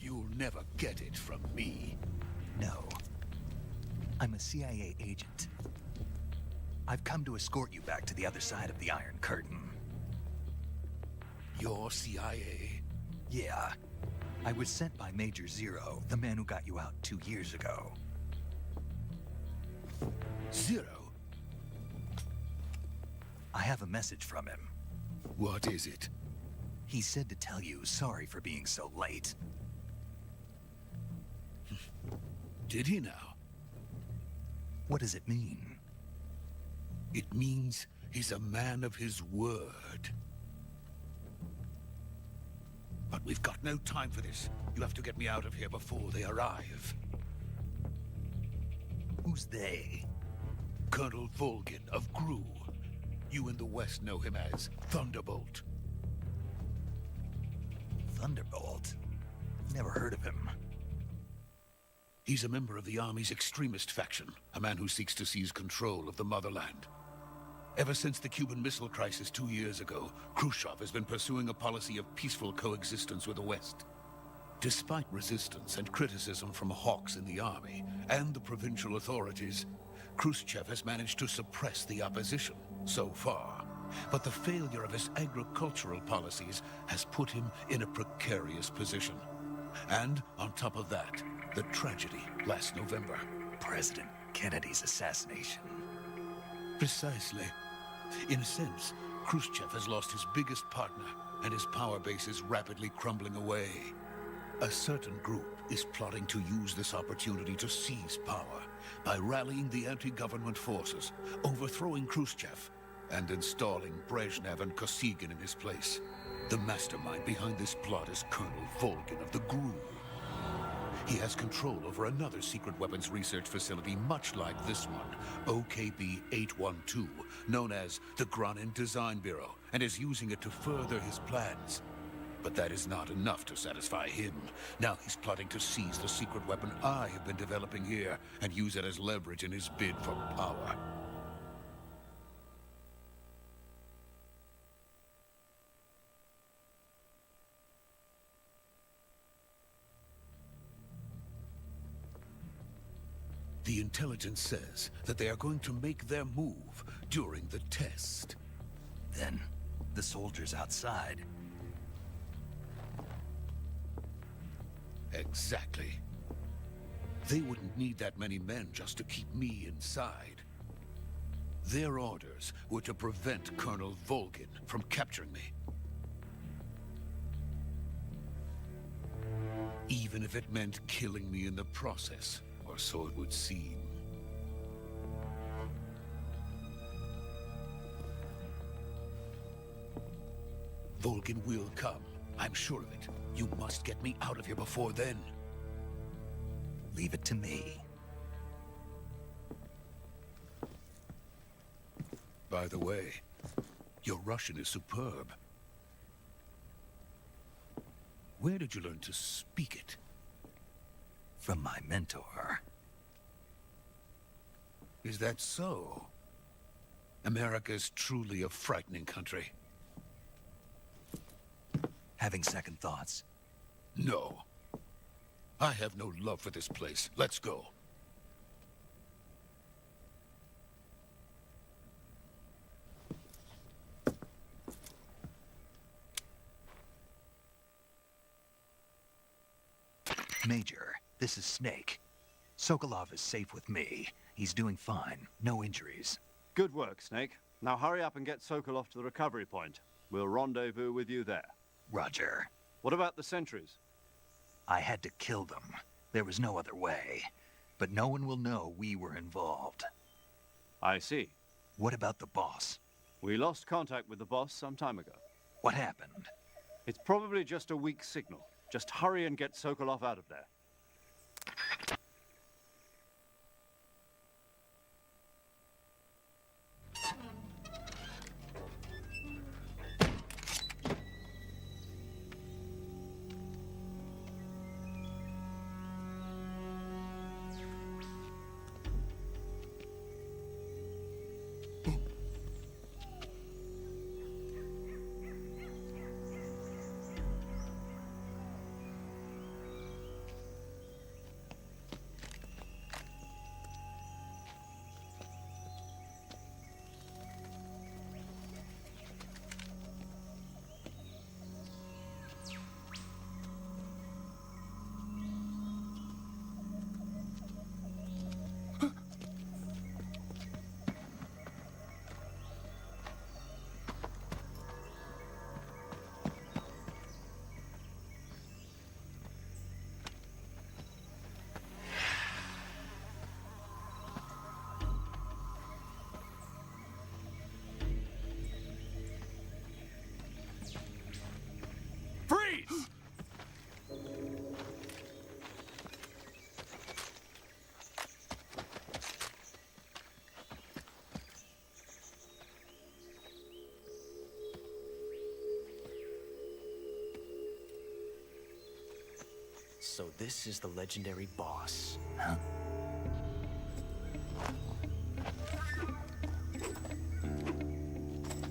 You'll never get it from me. No. I'm a CIA agent. I've come to escort you back to the other side of the Iron Curtain. You're CIA? Yeah. I was sent by Major Zero, the man who got you out 2 years ago. Zero? I have a message from him. What is it? He said to tell you sorry for being so late. Did he now? What does it mean? It means he's a man of his word. But we've got no time for this. You have to get me out of here before they arrive. Who's they? Colonel Volgin of GRU. You in the West know him as Thunderbolt. Thunderbolt? Never heard of him. He's a member of the Army's extremist faction, a man who seeks to seize control of the motherland. Ever since the Cuban Missile Crisis 2 years ago, Khrushchev has been pursuing a policy of peaceful coexistence with the West. Despite resistance and criticism from hawks in the Army and the provincial authorities, Khrushchev has managed to suppress the opposition so far. But the failure of his agricultural policies has put him in a precarious position. And on top of that, the tragedy last November. President Kennedy's assassination. Precisely. In a sense, Khrushchev has lost his biggest partner, and his power base is rapidly crumbling away. A certain group is plotting to use this opportunity to seize power by rallying the anti-government forces, overthrowing Khrushchev, and installing Brezhnev and Kosygin in his place. The mastermind behind this plot is Colonel Volgin of the GRU. He has control over another secret weapons research facility much like this one, OKB-812, known as the Granin Design Bureau, and is using it to further his plans. But that is not enough to satisfy him. Now he's plotting to seize the secret weapon I have been developing here and use it as leverage in his bid for power. The intelligence says that they are going to make their move during the test. Then, the soldiers outside. Exactly. They wouldn't need that many men just to keep me inside. Their orders were to prevent Colonel Volgin from capturing me. Even if it meant killing me in the process, or so it would seem. Volgin will come. I'm sure of it. You must get me out of here before then. Leave it to me. By the way, your Russian is superb. Where did you learn to speak it? From my mentor. Is that so? America's truly a frightening country. Having second thoughts? No. I have no love for this place. Let's go. Major, this is Snake. Sokolov is safe with me. He's doing fine. No injuries. Good work, Snake. Now hurry up and get Sokolov to the recovery point. We'll rendezvous with you there. Roger. What about the sentries? I had to kill them. There was no other way. But no one will know we were involved. I see. What about the boss? We lost contact with the boss some time ago. What happened? It's probably just a weak signal. Just hurry and get Sokolov out of there. Freeze! So this is the legendary boss. Huh?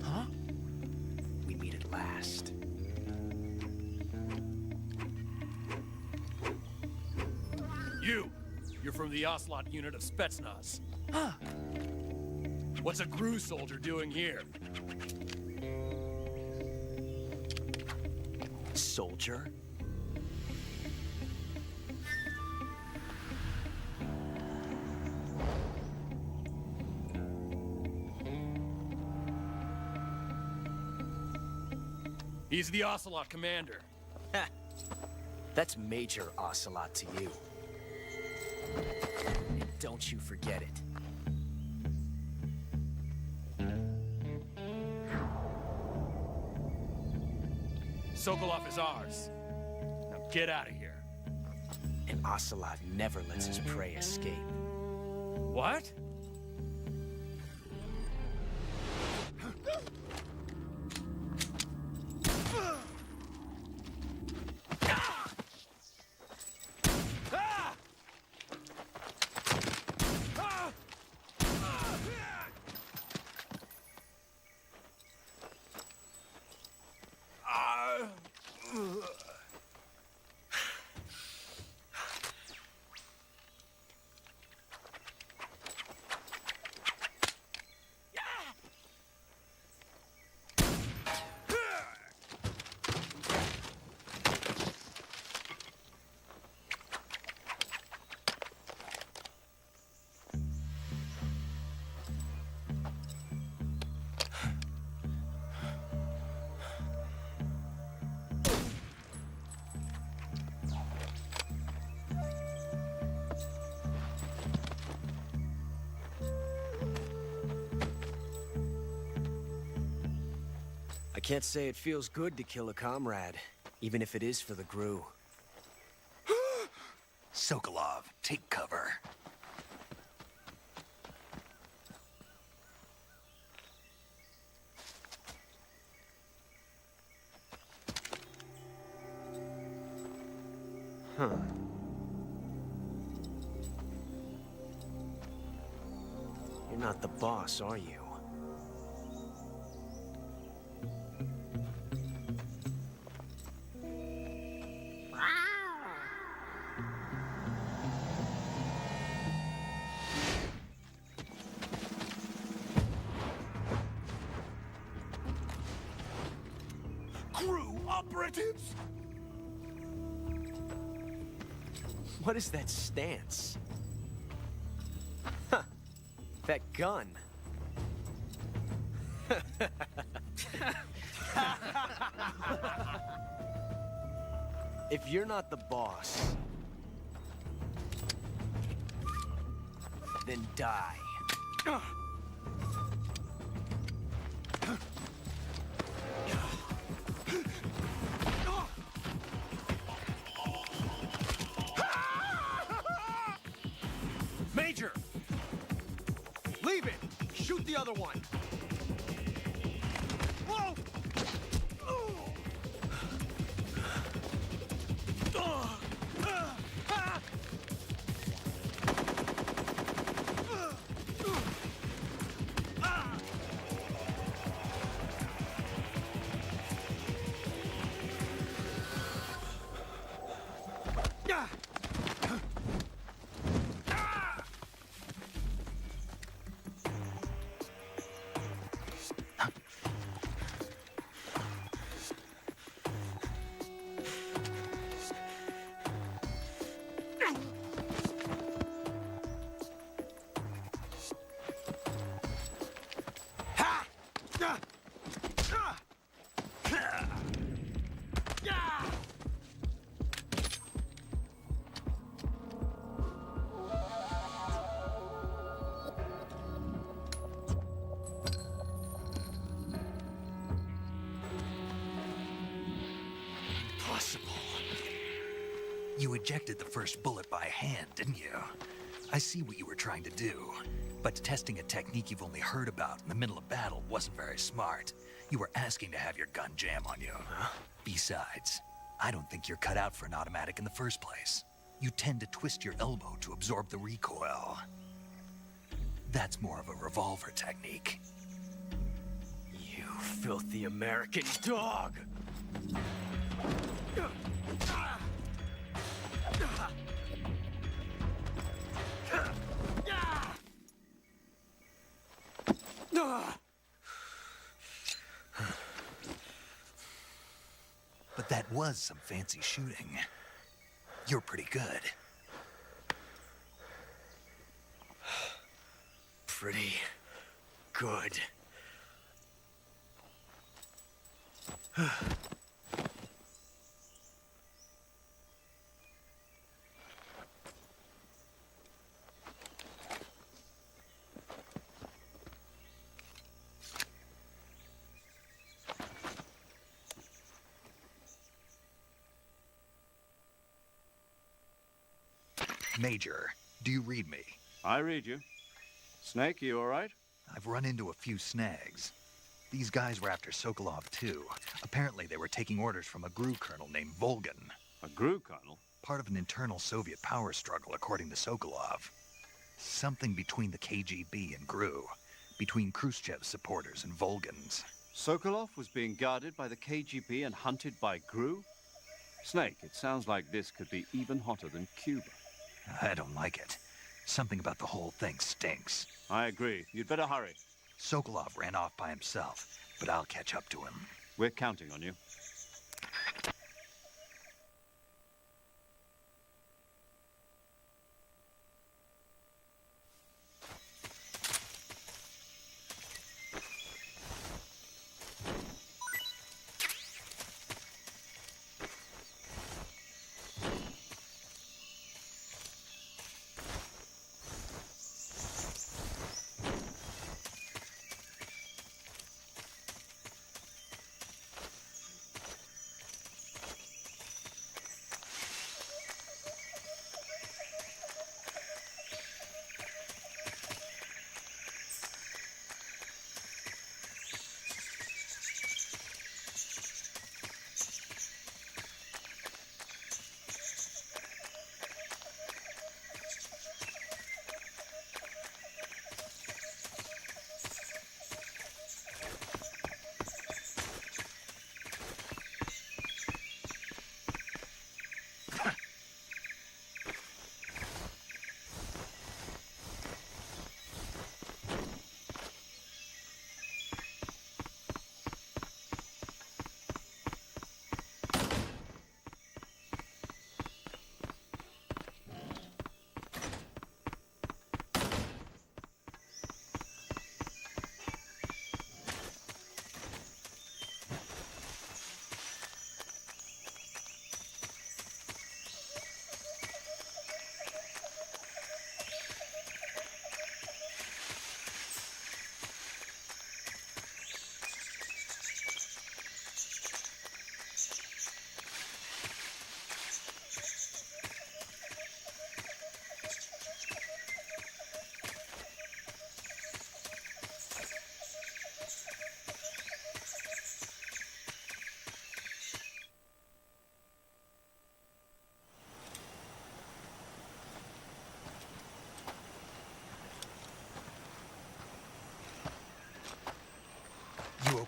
Huh? We meet at last. You're from the Ocelot unit of Spetsnaz. Huh. What's a crew soldier doing here? Soldier? He's the Ocelot commander. Ha! That's Major Ocelot to you. And don't you forget it. Sokolov is ours. Now get out of here. And Ocelot never lets his prey escape. What? can't say it feels good to kill a comrade, even if it is for the GRU. Sokolov, take cover. Huh. You're not the boss, are you? GRU operatives! What is that stance? Huh. That gun. If you're not the boss, then die. Major! Leave it! Shoot the other one! Whoa! You ejected the first bullet by hand, didn't you? I see what you were trying to do, but testing a technique you've only heard about in the middle of battle wasn't very smart. You were asking to have your gun jam on you. Huh? Besides, I don't think you're cut out for an automatic in the first place. You tend to twist your elbow to absorb the recoil. That's more of a revolver technique. You filthy American dog! But that was some fancy shooting. You're pretty good. Pretty good. Major, do you read me? I read you. Snake, you all right? I've run into a few snags. These guys were after Sokolov too. Apparently they were taking orders from a GRU colonel named Volgan. A GRU colonel? Part of an internal Soviet power struggle, according to Sokolov. Something between the KGB and GRU. Between Khrushchev's supporters and Volgan's. Sokolov was being guarded by the KGB and hunted by GRU? Snake, it sounds like this could be even hotter than Cuba. I don't like it. Something about the whole thing stinks. I agree. You'd better hurry. Sokolov ran off by himself, but I'll catch up to him. We're counting on you.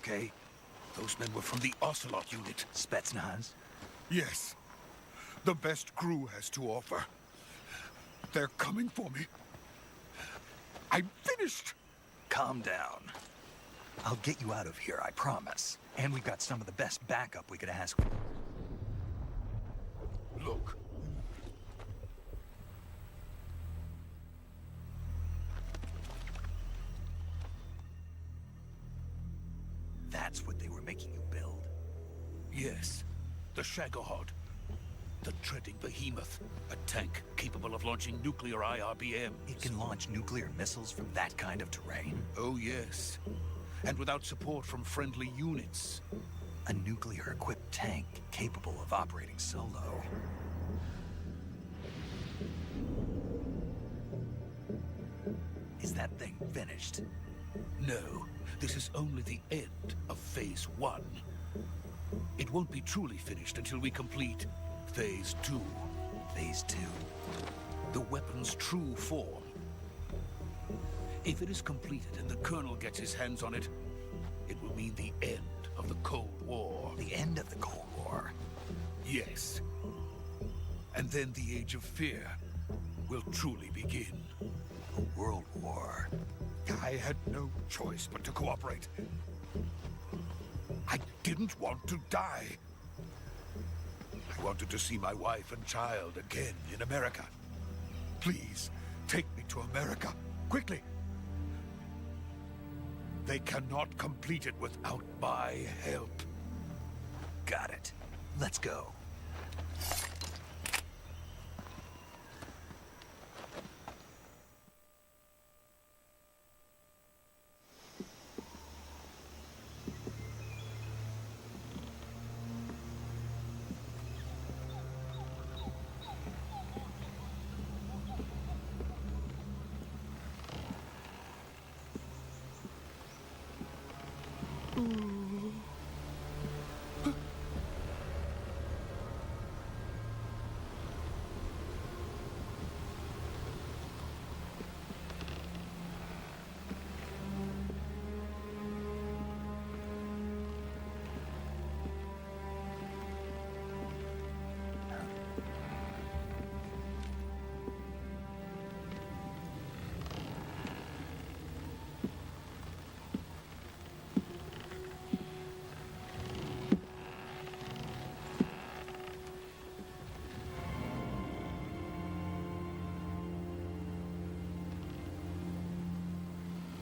okay? Those men were from the Ocelot unit. Spetsnaz? Yes. The best crew has to offer. They're coming for me. I'm finished. Calm down. I'll get you out of here, I promise. And we've got some of the best backup we could ask for. Look. That's what they were making you build? Yes. The Shagohod. The treading behemoth. A tank capable of launching nuclear IRBMs. It can launch nuclear missiles from that kind of terrain? Oh, yes. And without support from friendly units. A nuclear-equipped tank capable of operating solo. Is that thing finished? No, this is only the end of Phase 1. It won't be truly finished until we complete Phase 2. Phase 2? The weapon's true form. If it is completed and the Colonel gets his hands on it, it will mean the end of the Cold War. The end of the Cold War? Yes. And then the Age of Fear will truly begin. A world war? I had no choice but to cooperate. I didn't want to die. I wanted to see my wife and child again in America. Please, take me to America, quickly. They cannot complete it without my help. Got it. Let's go.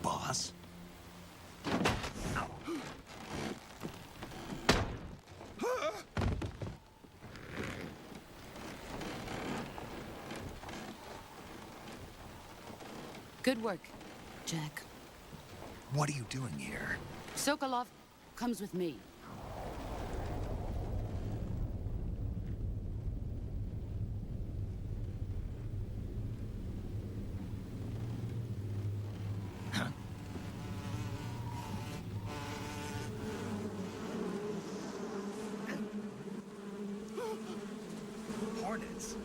Boss? Good work, Jack. What are you doing here? Sokolov comes with me. Hornets?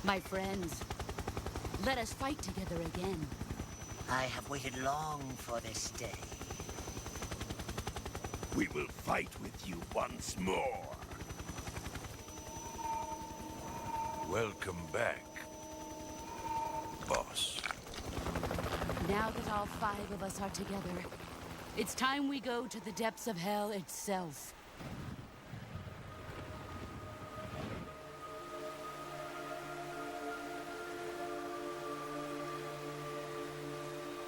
My friends, let us fight together again. I have waited long for this day. We will fight with you once more. Welcome back, boss. Now that all 5 of us are together, it's time we go to the depths of hell itself.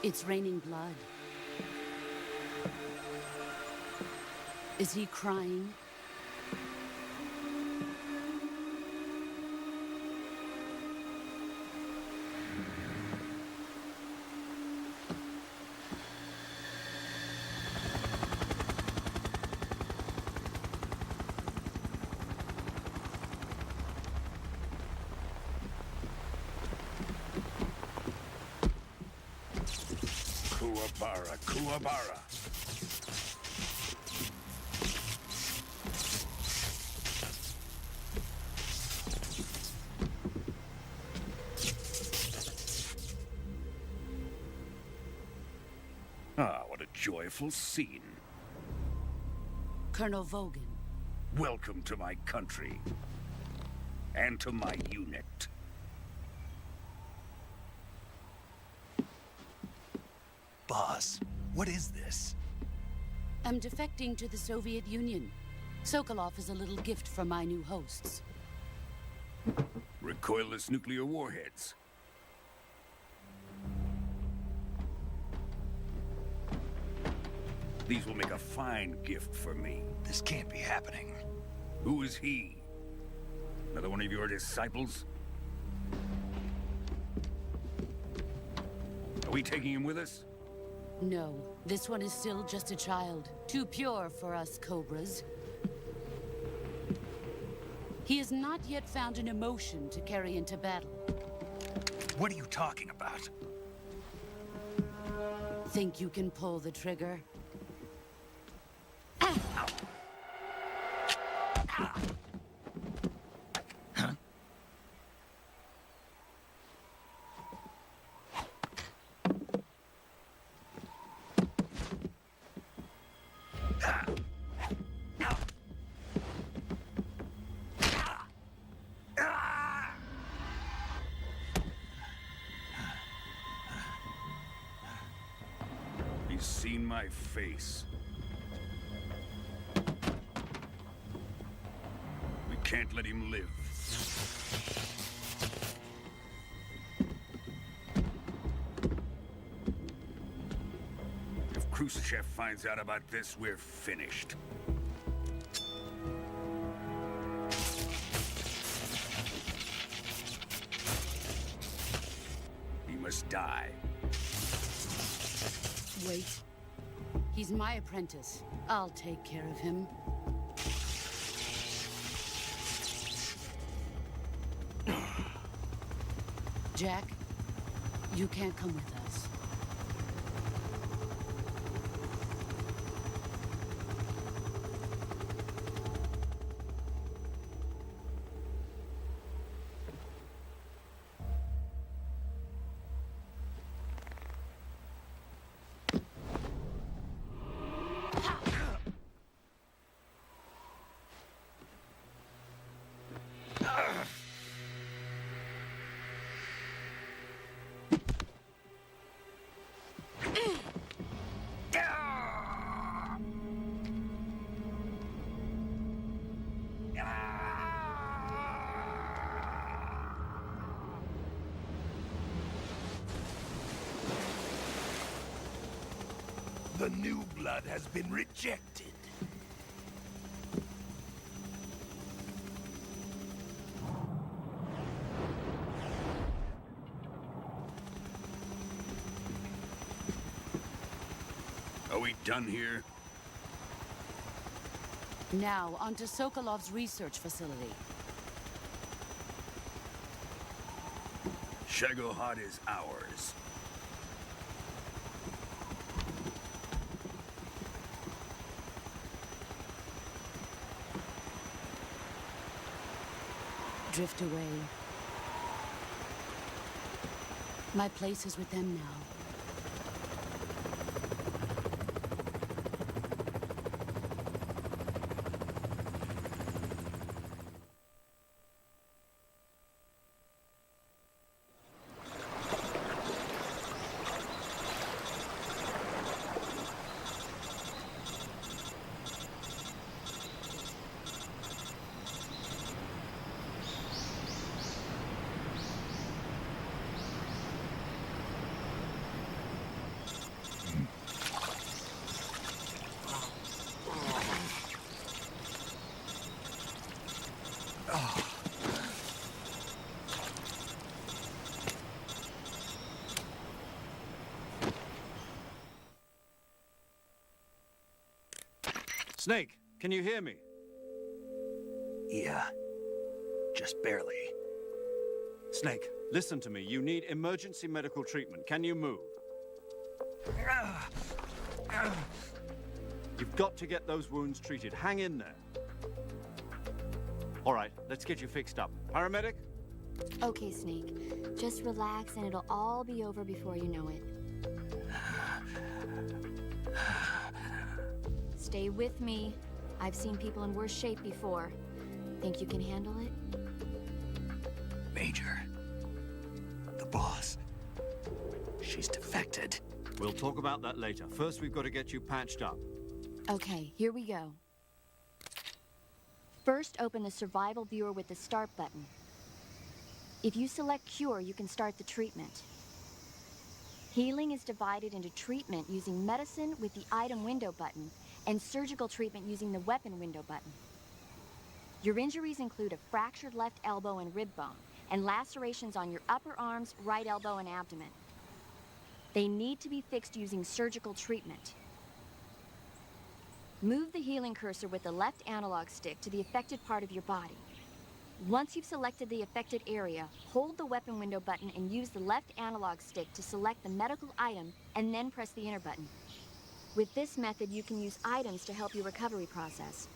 It's raining blood. Is he crying? Kuwabara, Kuwabara. Ah, what a joyful scene. Colonel Vogan. Welcome to my country. And to my unit. Boss, what is this? I'm defecting to the Soviet Union. Sokolov is a little gift from my new hosts. Recoilless nuclear warheads. These will make a fine gift for me. This can't be happening. Who is he? Another one of your disciples? Are we taking him with us? No, this one is still just a child. Too pure for us Cobras. He has not yet found an emotion to carry into battle. What are you talking about? Think you can pull the trigger? He's seen my face. We can't let him live. If Khrushchev finds out about this, we're finished. He must die. Wait. He's my apprentice. I'll take care of him. Jack, you can't come with us. The new blood has been rejected. Are we done here? Now, onto Sokolov's research facility. Shagohod is ours. Drift away. My place is with them now. Snake, can you hear me? Yeah, just barely. Snake, listen to me. You need emergency medical treatment. Can you move? You've got to get those wounds treated. Hang in there. All right, let's get you fixed up. Paramedic? Okay, Snake. Just relax and it'll all be over before you know it. Stay with me. I've seen people in worse shape before. Think you can handle it? Major. The boss. She's defected. We'll talk about that later. First, we've got to get you patched up. Okay, here we go. First, open the survival viewer with the start button. If you select cure, you can start the treatment. Healing is divided into treatment using medicine with the item window button and surgical treatment using the weapon window button. Your injuries include a fractured left elbow and rib bone and lacerations on your upper arms, right elbow, and abdomen. They need to be fixed using surgical treatment. Move the healing cursor with the left analog stick to the affected part of your body. Once you've selected the affected area, hold the weapon window button and use the left analog stick to select the medical item and then press the enter button. With this method, you can use items to help your recovery process.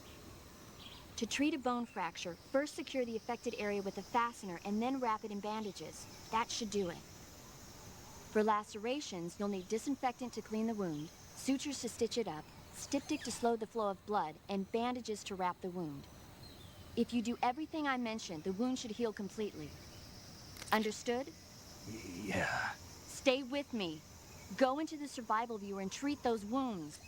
To treat a bone fracture, first secure the affected area with a fastener and then wrap it in bandages. That should do it. For lacerations, you'll need disinfectant to clean the wound, sutures to stitch it up, styptic to slow the flow of blood, and bandages to wrap the wound. If you do everything I mentioned, the wound should heal completely. Understood? Yeah. Stay with me. Go into the survival viewer and treat those wounds.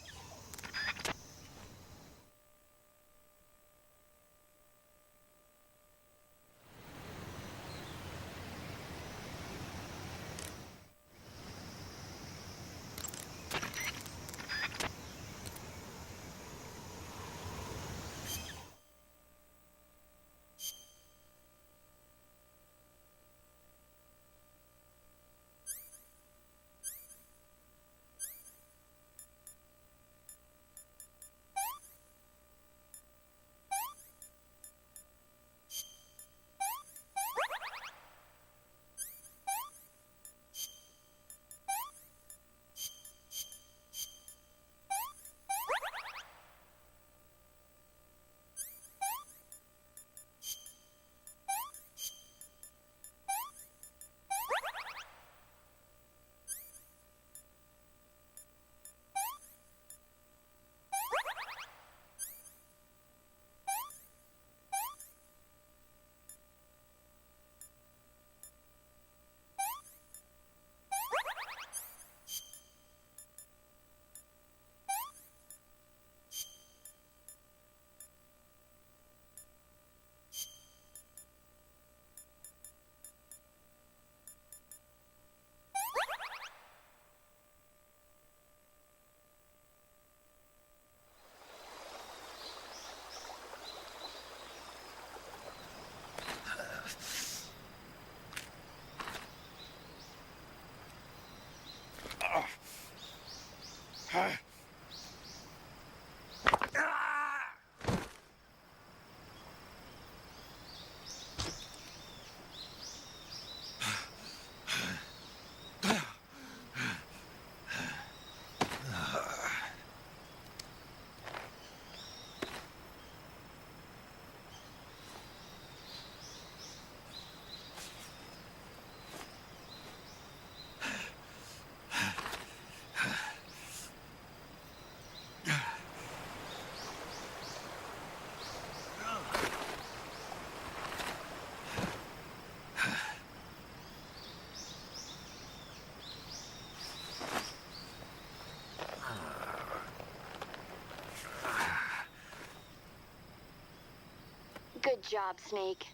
Good job, Snake.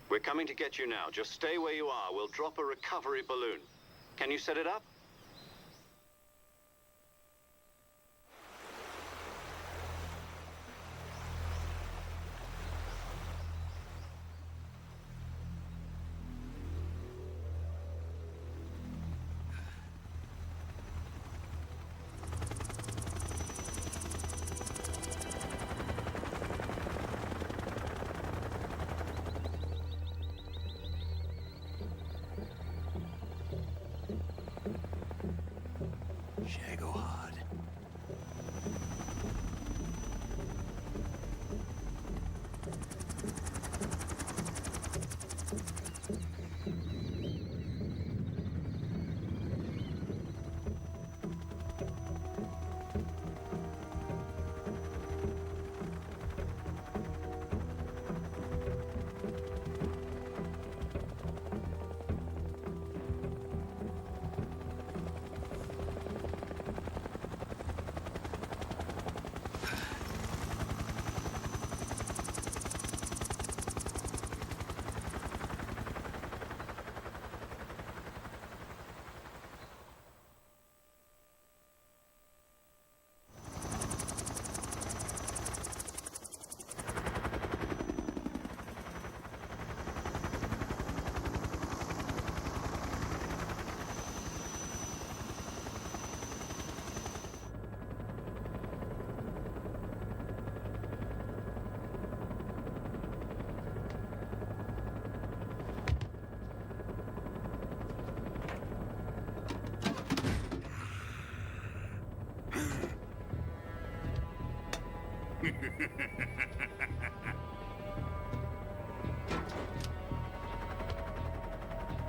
We're coming to get you now. Just stay where you are. We'll drop a recovery balloon. Can you set it up?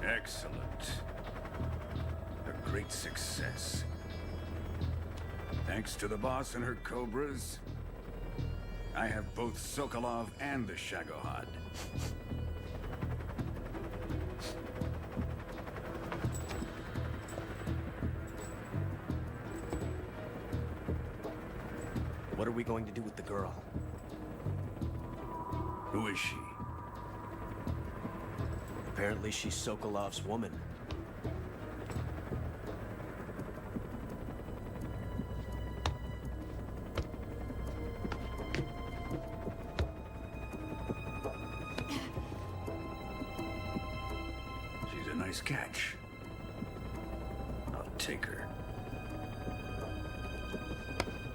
Excellent. A great success. Thanks to the boss and her cobras, I have both Sokolov and the Shagohod. What are we going to do with the girl? Who is she? Apparently she's Sokolov's woman. She's a nice catch. I'll take her.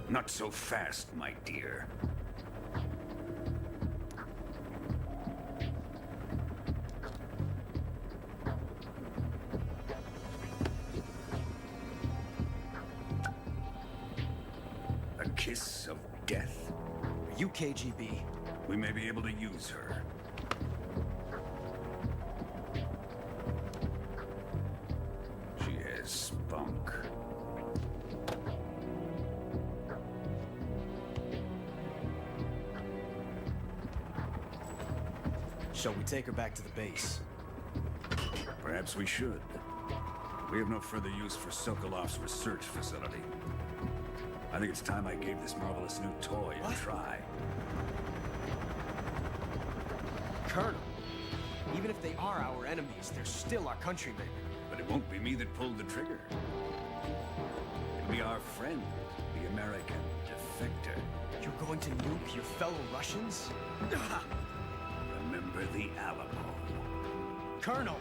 Not so fast, my dear. A kiss of death. Are you KGB? We may be able to use her. She has spunk. Shall we take her back to the base? Perhaps we should. We have no further use for Sokolov's research facility. I think it's time I gave this marvelous new toy a try. Colonel, even if they are our enemies, they're still our countrymen. But it won't be me that pulled the trigger. It'll be our friend, the American defector. You're going to nuke your fellow Russians? Remember the Alamo. Colonel!